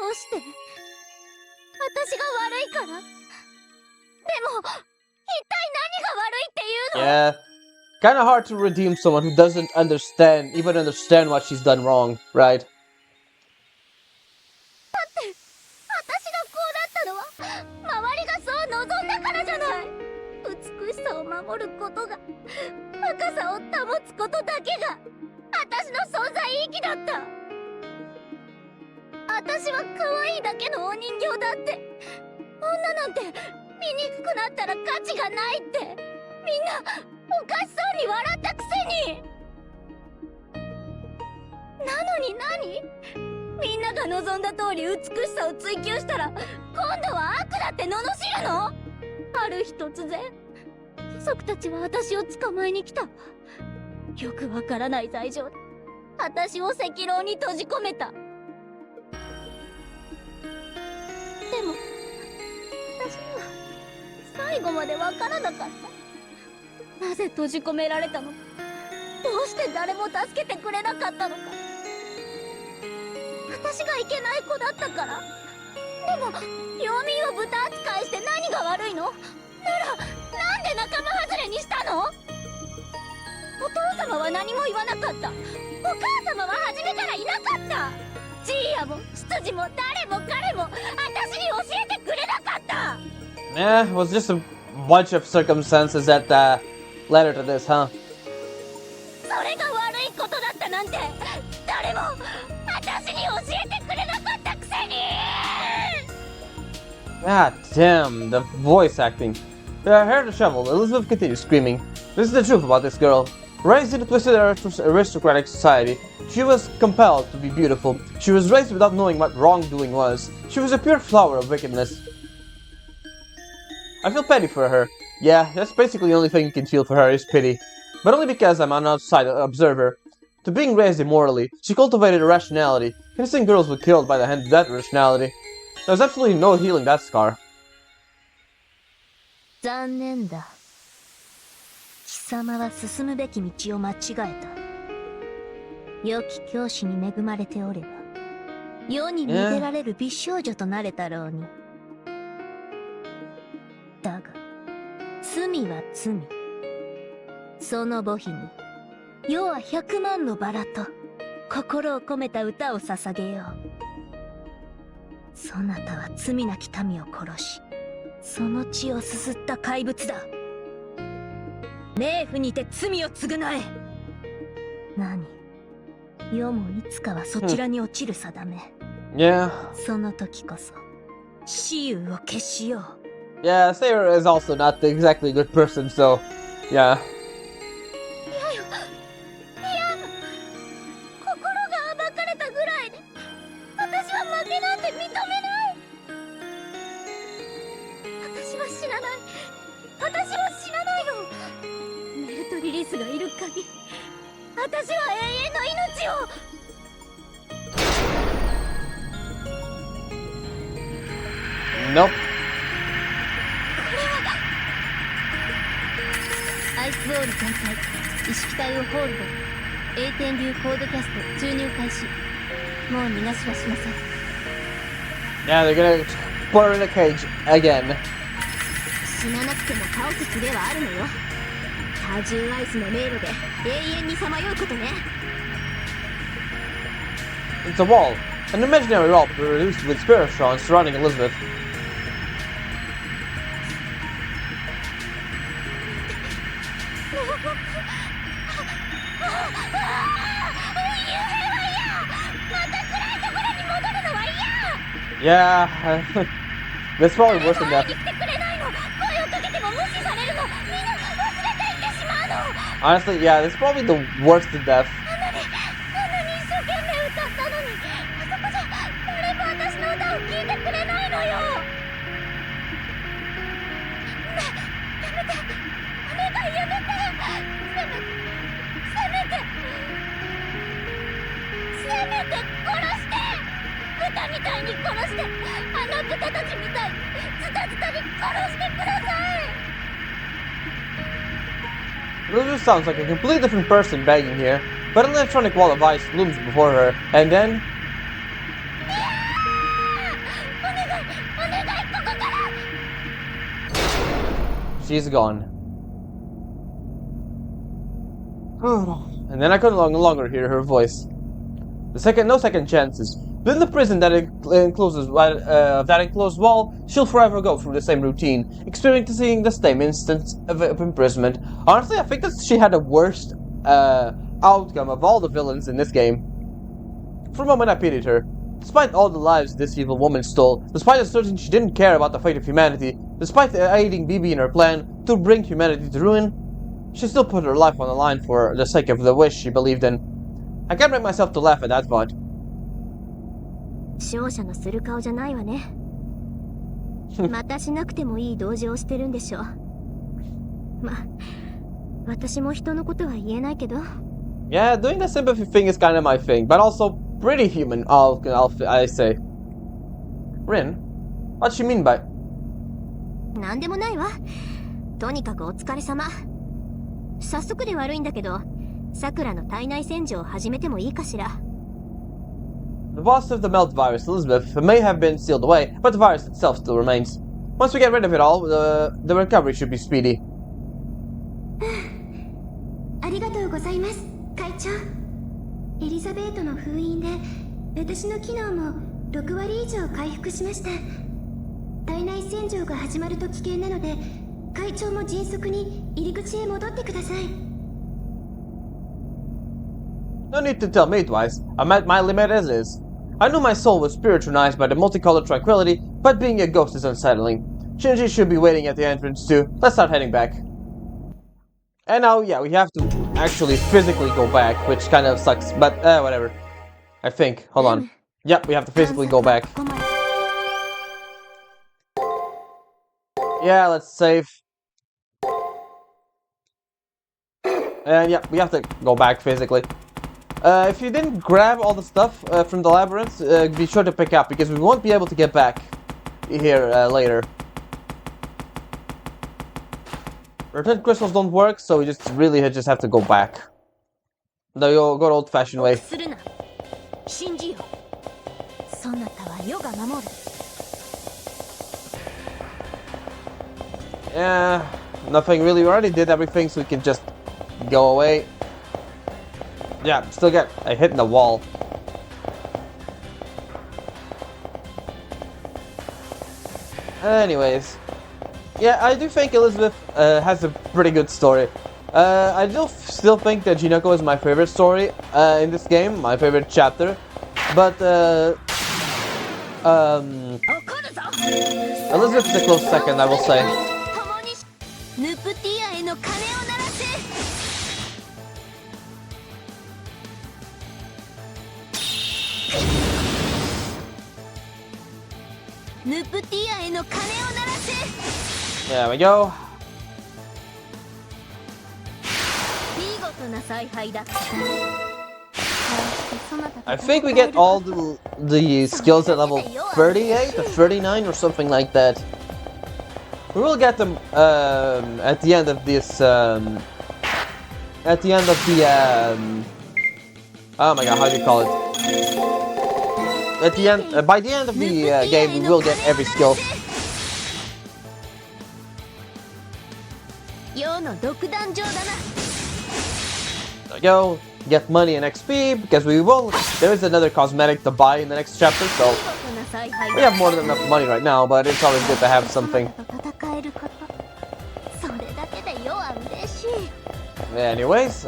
Speaker 2: どうして？私が悪いから？でも、一体何が悪いっていうの？
Speaker 1: Yeah. Kinda hard to redeem someone who doesn't even understand what she's done wrong, right?
Speaker 2: だって、私がこうだったのは、周りがそう望んだからじゃない。美しさを守ることが、若さを保つことだけが、私の存在意義だった。私は可愛いだけのお人形だって。女なんて醜くなったら価値がないって。みんなおかしそうに笑ったくせに。なのに何？みんなが望んだ通り美しさを追求したら、今度は悪だって罵るの？ある日突然、貴族たちは私を捕まえに来た。よくわからない罪状で私を赤牢に閉じ込めた。でも私には最後までわからなかった。なぜ閉じ込められたのか、どうして誰も助けてくれなかったのか。私がいけない子だったから。でも領民を豚扱いして何が悪いの？ならなんで仲間外れにしたの？お父様は何も言わなかった。お母様は初めからいなかった。ジーヤも執事も誰も彼も私に教えてくれなかった。
Speaker 1: Yeah, it was just a bunch of circumstances that led her to this, huh?
Speaker 2: それが悪いことだったなんて誰も私に教えてくれなかったくせに。
Speaker 1: God damn, the voice acting. Hair disheveled, Elizabeth continues screaming. This is the truth about this girl. Raised in a twisted aristocratic society, she was compelled to be beautiful. She was raised without knowing what wrongdoing was. She was a pure flower of wickedness. I feel pity for her. Yeah, that's basically the only thing you can feel for her is pity. But only because I'm an outside observer. To being raised immorally, she cultivated a rationality. Innocent girls were killed by the hand of that rationality. There's absolutely no healing that scar.
Speaker 2: 残念だ。貴貴様は進むべき道を間違えた。良き教師に恵まれておれば、世に見せられる美少女となれたろうに。だが、罪は罪。その母妃に、世は100万のバラと、心を込めた歌を捧げよう。そなたは罪なき民を殺し、その血をすすった怪物だ。冥府にて罪を償え。何？世もいつかはそちらに落ちる定め。
Speaker 1: Yeah.
Speaker 2: その時こそ、死有を消しよう。
Speaker 1: Yeah, Saber is also not exactly a good person, so yeah.
Speaker 2: 心が暴かれたぐらいで、私は負けなんて認めない。私は死なない。私は死なないよ。メルトリリスがいる限り、私は永遠の命を。
Speaker 1: Nope.
Speaker 2: アイスボール全開、意識体をホールド。栄天流コードキャスト注入開始。もう逃がしはしません。
Speaker 1: Yeah, they're gonna put her in a cage again.
Speaker 2: 死ななくても倒す術はあるのよ。多重アイスの迷路で永遠にさまようことね。
Speaker 1: It's a wall, an imaginary wall produced with spirits surrounding Elizabeth.
Speaker 2: 夢は嫌。また暗いところに戻るのは嫌。
Speaker 1: Yeah, that's probably worse than
Speaker 2: 会い
Speaker 1: death.
Speaker 2: に来てくれないの。声をかけても無視されるの。みんな忘れていってしまうの。
Speaker 1: Honestly, yeah, that's probably the worst than death.
Speaker 2: あんなに一生懸命歌ったのに、あそこじゃ誰も私の歌を聴いてくれないのよ。やめて、お願いやめて。せめて殺して。豚みたいに殺して。あの豚たちみたいにズタズタに殺してください。
Speaker 1: Elizabeth sounds like a completely different person begging here, but an electronic wall of ice looms before her, and then...
Speaker 2: お願い、ここから。
Speaker 1: she's gone. And then I could no longer hear her voice. No second chances. Within the prison that that enclosed wall, she'll forever go through the same routine, experiencing the same instance of imprisonment. Honestly, I think that she had the worst outcome of all the villains in this game. For a moment, I pitied her. Despite all the lives this evil woman stole, despite asserting she didn't care about the fate of humanity, despite aiding BB in her plan to bring humanity to ruin, she still put her life on the line for the sake of the wish she believed in. I can't bring myself to laugh at that thought.
Speaker 2: 勝者のする顔じゃないわね。またしなくてもいい同情をしてるんでしょ。ま、私も人のことは言えないけど。
Speaker 1: Yeah, doing the sympathy thing is kind of my thing, but also pretty human, I say. Rin, what you mean by?
Speaker 2: なんでもないわ。とにかくお疲れ様。早速で悪いんだけど、桜の体内洗浄を始めてもいいかしら。
Speaker 1: The boss of the melt virus, Elizabeth, may have been sealed away, but the virus itself still remains. Once we get rid of it all, the recovery should be speedy.
Speaker 2: ありがとうございます、会長。エリザベートの封印で、私の機能も6割以上回復しました。体内洗浄が始まると危険なので、会長も迅速に入り口へ戻ってください。
Speaker 1: No need to tell me twice. I'm at my limit as is. I knew my soul was spiritualized by the multicolored tranquility, but being a ghost is unsettling. Shinji should be waiting at the entrance too. Let's start heading back. And now, yeah, we have to actually physically go back, which kind of sucks, but whatever. I think. Hold on. Yep, we have to physically go back. Yeah, let's save. And yeah, we have to go back physically. If you didn't grab all the stuff from the labyrinth, be sure to pick up, because we won't be able to get back here later. Return crystals don't work, so we just really just have to go back. The good old-fashioned way. Yeah, nothing really. We already did everything, so we can just go away. Yeah, still get a hit in the wall. Anyways, yeah, I do think Elizabeth has a pretty good story. I do still think that Jinoko is my favorite story in this game, my favorite chapter. But Elizabeth is a close second, I will say. There we go. I think we get all the skills at level 38 or 39 or something like that. We will get them at the end of this. At the end of the. Oh my god, how do you call it? At the end, by the end of the game, we will get every skill. There we go. Get money and XP because we will. There is another cosmetic to buy in the next chapter, so we have more than enough money right now. But it's always good to have something. Anyways,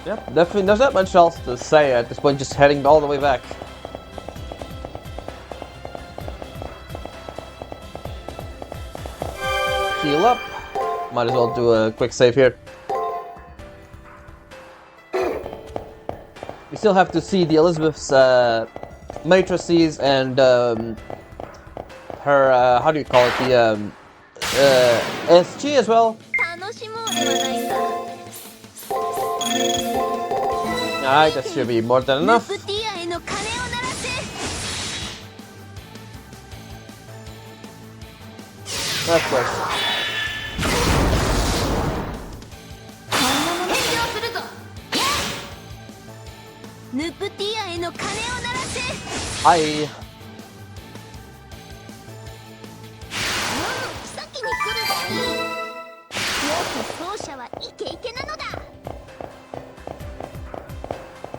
Speaker 1: yep, definitely there's not much else to say at this point. Just heading all the way back. Heal up. Might as well do a quick save here. We still have to see the Elizabeth's matrices and her how do you call it, the SG as well. Alright, that should be more than enough. Of course. Hi.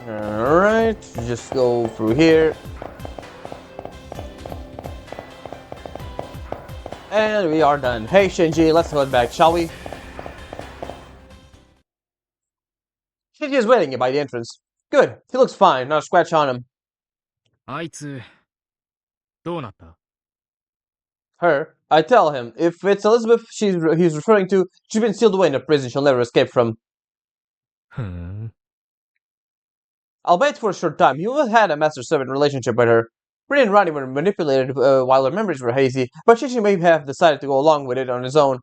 Speaker 1: Alright, just go through here. And we are done. Hey Shinji, let's head back, shall we? Shinji is waiting by the entrance. Good, he looks fine, not a scratch on him. Her? I tell him, if it's Elizabeth he's referring to, she's been sealed away in a prison she'll never escape from. Albeit for a short time, you have had a master-servant relationship with her. Rin and Ronnie were manipulated while their memories were hazy, but Shinji may have decided to go along with it on his own.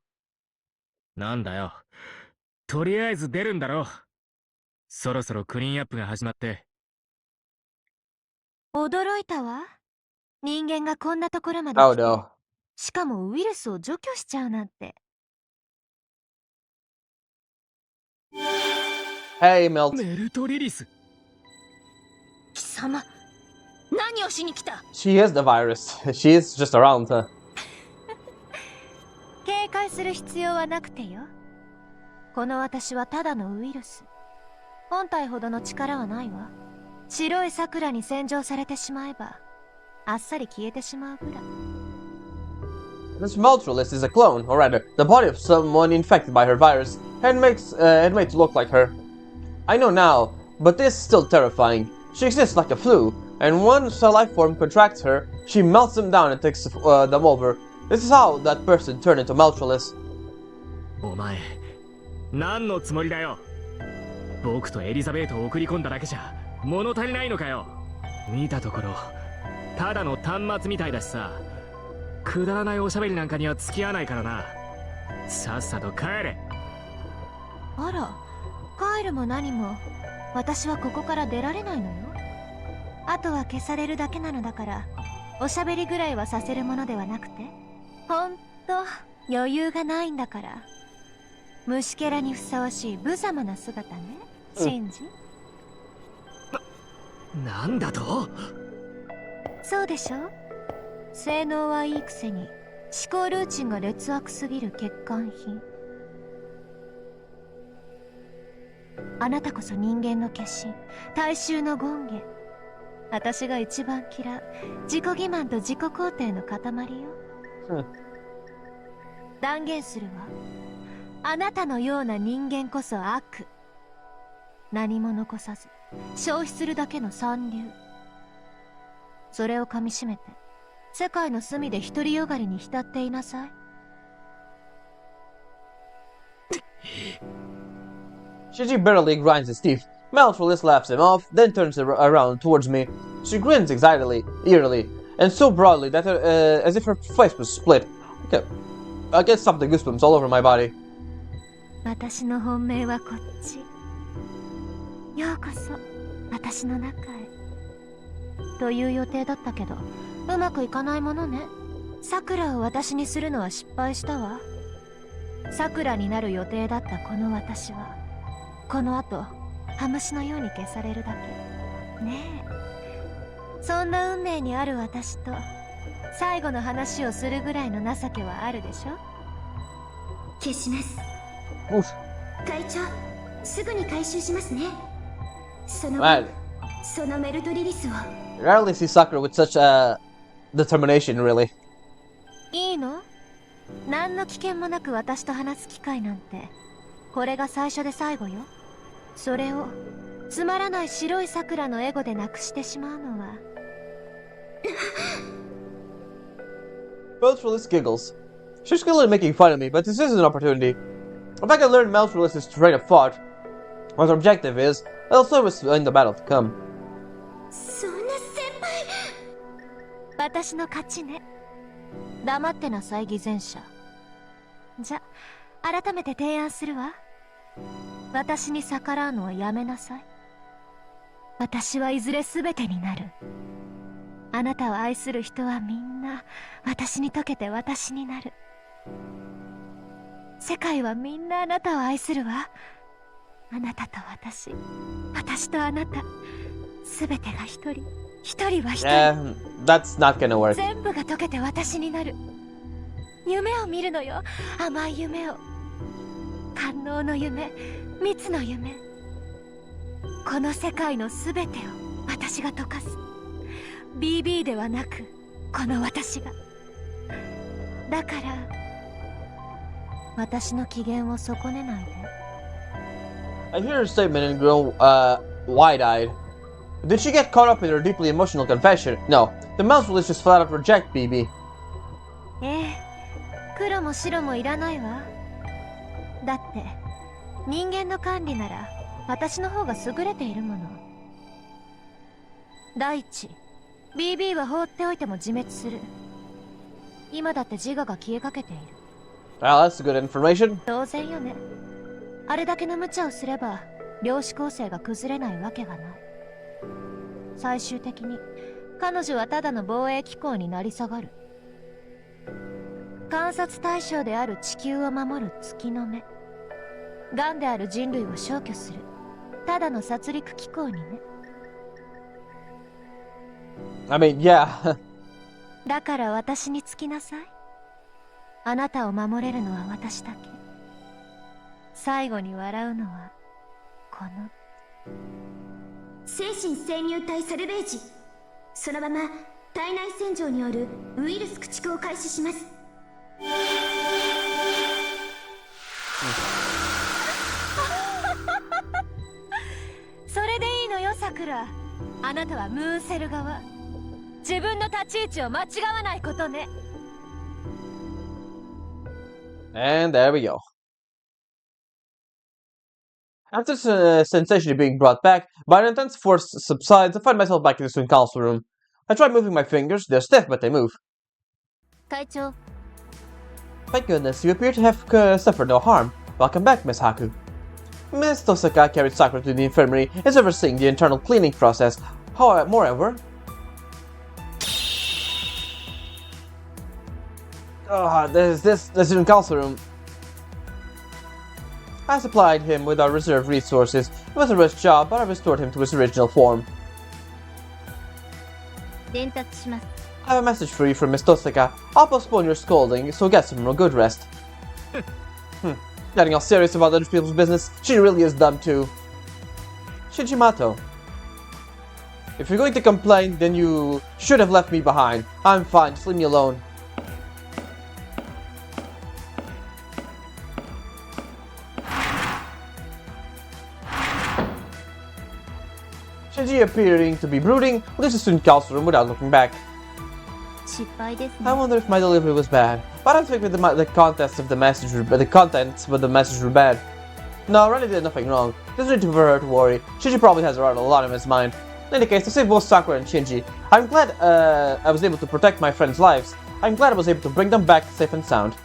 Speaker 3: 驚いたわ。人間がこんなところまで来て、しかもウイルスを除去しちゃうなんて。
Speaker 1: Hey, Melt.
Speaker 3: メルトリリス。貴様、何をしに来た？
Speaker 1: She is the virus. She is just around.
Speaker 3: 警戒する必要はなくてよ。この私はただのウイルス。本体ほどの力はないわ。白い桜に洗浄されてしまえば、あっさり消えてしまうぐらい。
Speaker 1: This Maltrolist is a clone, or rather, the body of someone infected by her virus, and makes it made to look like her. I know now, but this is still terrifying. She exists like a flu, and once a life form contracts her, she melts them down and takes them over. This is how that person turned into Maltrolist.
Speaker 3: お前、何のつもりだよ。僕とエリザベートを送り込んだだけじゃ物足りないのかよ。見たところ、ただの端末みたいだしさ。くだらないおしゃべりなんかには付き合わないからな。さっさと帰れ。あら、帰るも何も、私はここから出られないのよ。あとは消されるだけなのだから、
Speaker 2: おしゃべりぐらいはさせるものではなくて、ほんと余裕がないんだから。虫けらにふさわしい無様な姿ね、シンジ。
Speaker 3: なんだと？
Speaker 2: そうでしょ。性能はいいくせに思考ルーチンが劣悪すぎる欠陥品。あなたこそ人間の化身、大衆の権化。私が一番嫌う自己欺瞞と自己肯定の塊よ。断言するわ。あなたのような人間こそ悪。何も残さず消費するだけの三流。それをかみしめて世界の隅で独りよがりに浸っていなさい。
Speaker 1: Shiji bitterly grinds his teeth. Malfolis laughs him off, then turns around towards me. She grins excitedly, eerily, and so broadly that as if her face was split. Okay. I get something goosebumps all over my body.
Speaker 2: 私の本命はこっち。ようこそ私の中へ。という予定だったけど、うまくいかないものね。さくらを私にするのは失敗したわ。さくらになる予定だったこの私は、この後ハムシのように消されるだけねえ。そんな運命にある私と最後の話をするぐらいの情けはあるでしょ。消します。会長、すぐに回収しますね。そのメルトリリスを。
Speaker 1: Rarely see Sakura with such determination, really.
Speaker 2: いいの？何の危険もなく私と話す機会なんて、これが最初で最後よ。それをつまらない白い桜のエゴでなくしてしまうのは。
Speaker 1: Malfolis giggles. She's clearly making fun of me, but this is an opportunity. If I can learn Malfolis' train of thought, what her objective is, I'll serve us in the battle to come.
Speaker 2: そんな先輩。私の勝ちね。黙ってなさい、偽善者。じゃ、改めて提案するわ。私に逆らうのはやめなさい。私はいずれ全てになる。あなたを愛する人はみんな私に溶けて私になる。世界はみんなあなたを愛するわ。あなたと私、私とあなた、全てが一人、一人は一人。
Speaker 1: That's not gonna work.
Speaker 2: 全部が溶けて私になる。夢を見るのよ、甘い夢を。官能の夢、蜜の夢。この世界の全てを私が溶かす。BB ではなく、この私が。だから、私の機嫌を損ねないで。
Speaker 1: I hear her statement and grow wide-eyed. Did she get caught up in her deeply emotional confession? No, the Malfolis just flat out reject BB.
Speaker 2: ええ、黒も白もいらないわ。だって人間の管理なら私の方が優れているもの。第一、BB は放っておいても自滅する。今だって自我が消えかけている。
Speaker 1: Well, that's good information.
Speaker 2: 当然よね。あれだけの無茶をすれば量子構成が崩れないわけがない。最終的に彼女はただの防衛機構になり下がる。観察対象である地球を守る月の目。癌である人類を消去するただの殺戮機構にね。
Speaker 1: I mean, yeah.
Speaker 2: だから私につきなさい。あなたを守れるのは私だけ。最後に笑うのはこの精神潜入体サルベージ。そのまま体内洗浄によるウイルス駆逐を開始します。それでいいのよ、さくら。あなたはムーンセル側。自分の立ち位置を間違わないことね。
Speaker 1: And there we go. After sensation of being brought back, by an intense force subsides, I find myself back in the student council room. I try moving my fingers. They're stiff, but they move.
Speaker 2: 会長。
Speaker 1: Thank goodness, you appear to have suffered no harm. Welcome back, Miss Haku. Miss Tosaka carried Sakura to the infirmary, is overseeing the internal cleaning process. Moreover... There's this in council room. I supplied him with our reserve resources. It was a rushed job, but I restored him to his original form.
Speaker 2: 伝達します。
Speaker 1: I have a message for you from Miss Tosaka. I'll postpone your scolding, so get some good rest. Getting all serious about other people's business, she really is dumb too. Shinjimato. If you're going to complain, then you should have left me behind. I'm fine, just leave me alone. Shinji appearing to be brooding, leaves the student council room without looking back.
Speaker 2: 失敗です
Speaker 1: I
Speaker 2: ね。
Speaker 1: wonder if my delivery was bad, but I don't think that the contents of the message, the contents of the message were bad. No, Ronnie did nothing wrong. There's no need for her to worry. Shinji probably has a lot on his mind. In any case, to save both Sakura and Shinji, I'm glad I was able to protect my friends' lives. I'm glad I was able to bring them back safe and sound.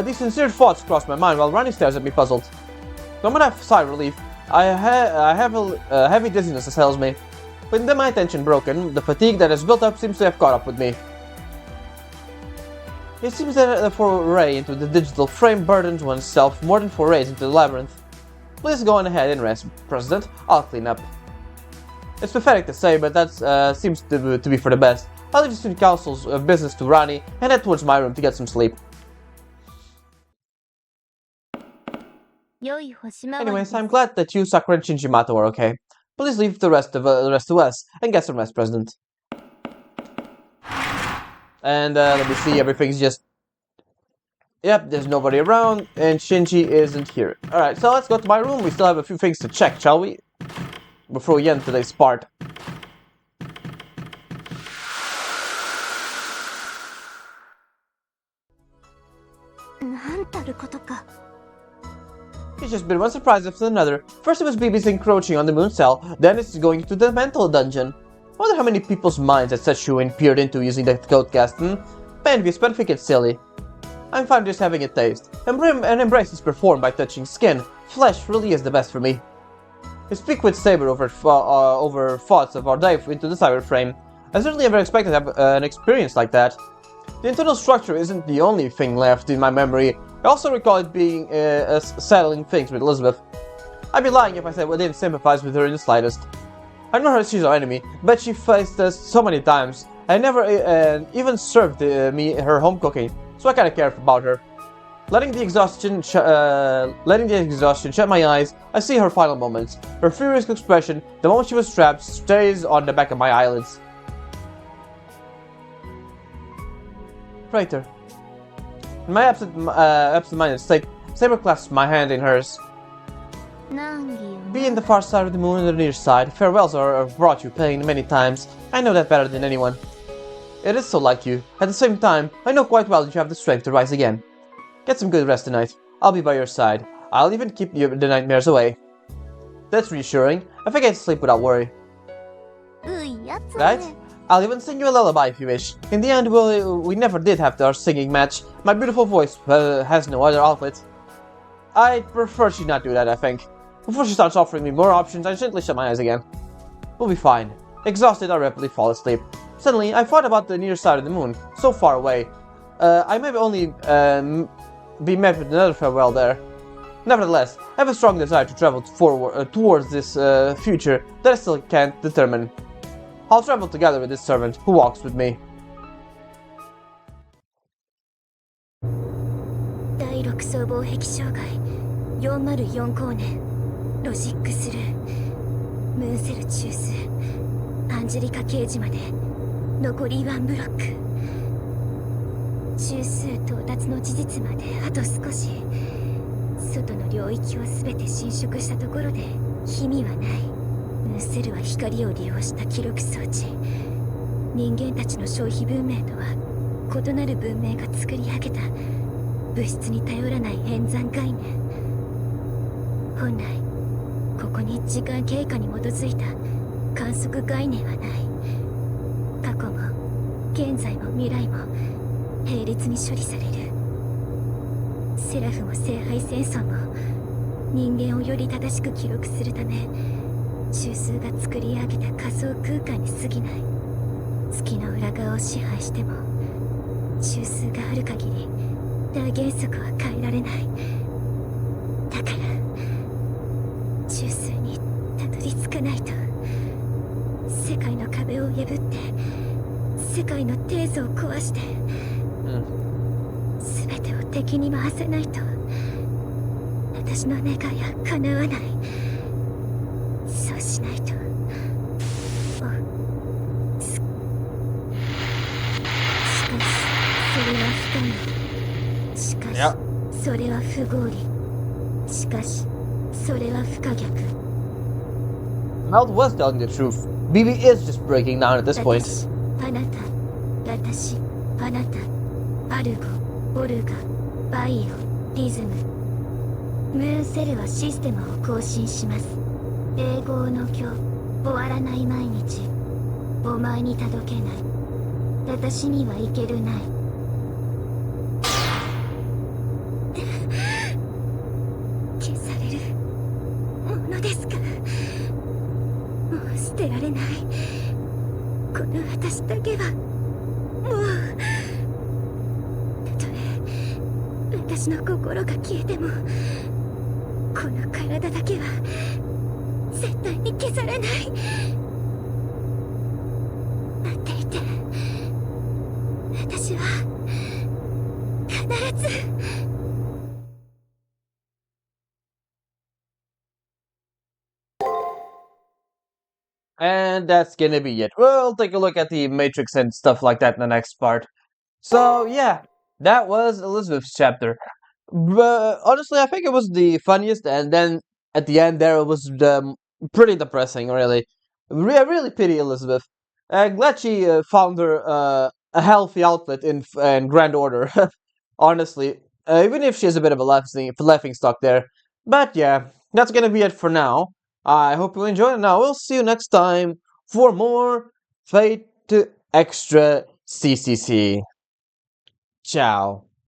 Speaker 1: These sincere thoughts crossed my mind while Ronnie stares at me puzzled. So I'm gonna have a sigh of relief. I have a heavy dizziness assails me. With my attention broken, the fatigue that has built up seems to have caught up with me. It seems that a foray into the digital frame burdens oneself more than forays into the labyrinth. Please go on ahead and rest, President. I'll clean up. It's pathetic to say, but that seems to be for the best. I'll leave the student council's business to Rani and head towards my room to get some sleep.
Speaker 2: 良い星回り
Speaker 1: Anyways, I'm glad that you, Sakura, and Shinjimato are okay. Please leave the rest of us and get some rest, President. And let me see, everything's just... Yep, there's nobody around, and Shinji isn't here. Alright, so let's go to my room. We still have a few things to check, shall we? Before we end today's part.
Speaker 2: なんたることか。
Speaker 1: It's just been one surprise after another. First it was BB's encroaching on the moon cell, then it's going to the mental dungeon. I wonder how many people's minds that Setshuin peered into using that codecast, Envious, but I think it's silly. I'm fine just having a taste. And embrace is performed by touching skin. Flesh really is the best for me. We speak with Saber over thoughts of our dive into the cyber frame. I certainly never expected to have an experience like that. The internal structure isn't the only thing left in my memory. I also recall it being settling things with Elizabeth. I'd be lying if I said I didn't sympathize with her in the slightest. I know her she's our enemy, but she faced us so many times. I never even served me her home cooking, so I kinda care about her. Letting the exhaustion shut my eyes, I see her final moments. Her furious expression, the moment she was trapped, stays on the back of my eyelids. Traitor. In my absent-minded state, Saber clasps my hand in hers.
Speaker 2: 難儀よ
Speaker 1: Be in the far side of the moon and the near side. Farewells have brought you pain many times. I know that better than anyone. It is so like you. At the same time, I know quite well that you have the strength to rise again. Get some good rest tonight. I'll be by your side. I'll even keep the nightmares away. That's reassuring. I think I can sleep without worry.
Speaker 2: ういやつ
Speaker 1: Right? I'll even sing you a lullaby if you wish. In the end, we never did have our singing match. My beautiful voice has no other outlet. I'd prefer she not do that, I think. Before she starts offering me more options, I gently shut my eyes again. We'll be fine. Exhausted, I rapidly fall asleep. Suddenly, I thought about the near side of the moon, so far away. I may only be met with another farewell there. Nevertheless, I have a strong desire to travel towards this future that I still can't determine. I'll travel together with this servant who walks with me.
Speaker 2: 第6総防壁障害404光年ロジックスルームーンセル中枢アンジェリカ刑事まで残り1ブロック中枢到達の事実まであと少し外の領域を全て侵食したところで意味はないムーンセルは光を利用した記録装置人間たちの消費文明とは異なる文明が作り上げた物質に頼らない演算概念本来ここに時間経過に基づいた観測概念はない過去も現在も未来も並列に処理されるセラフも聖杯戦争も人間をより正しく記録するため中枢が作り上げた仮想空間に過ぎない月の裏側を支配しても中枢がある限り大原則は変えられない。だから中枢にたどり着かないと、世界の壁を破って世界のテーゼを壊して、全てを敵に回せないと私の願いは叶わない。そうしないとしかしそれは不合理。しかしそれは不可逆。
Speaker 1: Mouth was telling the truth. BB is just breaking down at this point.
Speaker 2: あなた、私、あなた、アルゴ、オルガ、バイオ、リズム。ムーンセルはシステムを更新します。永劫の今日、終わらない毎日。お前に届けない。私にはいけるない。消されるものですか。もう捨てられない。この私だけはもう、たとえ私の心が消えても、この体だけは絶対に消されない。待っていて。私は必ず。
Speaker 1: And that's gonna be it. We'll take a look at the Matrix and stuff like that in the next part. So yeah, that was Elizabeth's chapter. But honestly, I think it was the funniest, and then at the end there it was pretty depressing, really. I really pity Elizabeth. I'm glad she found her a healthy outlet in Grand Order. Honestly, even if she's a bit of a laughing stock there. But yeah, that's gonna be it for now. I hope you enjoyed it. Now we'll see you next time for more Fate Extra CCC. Ciao.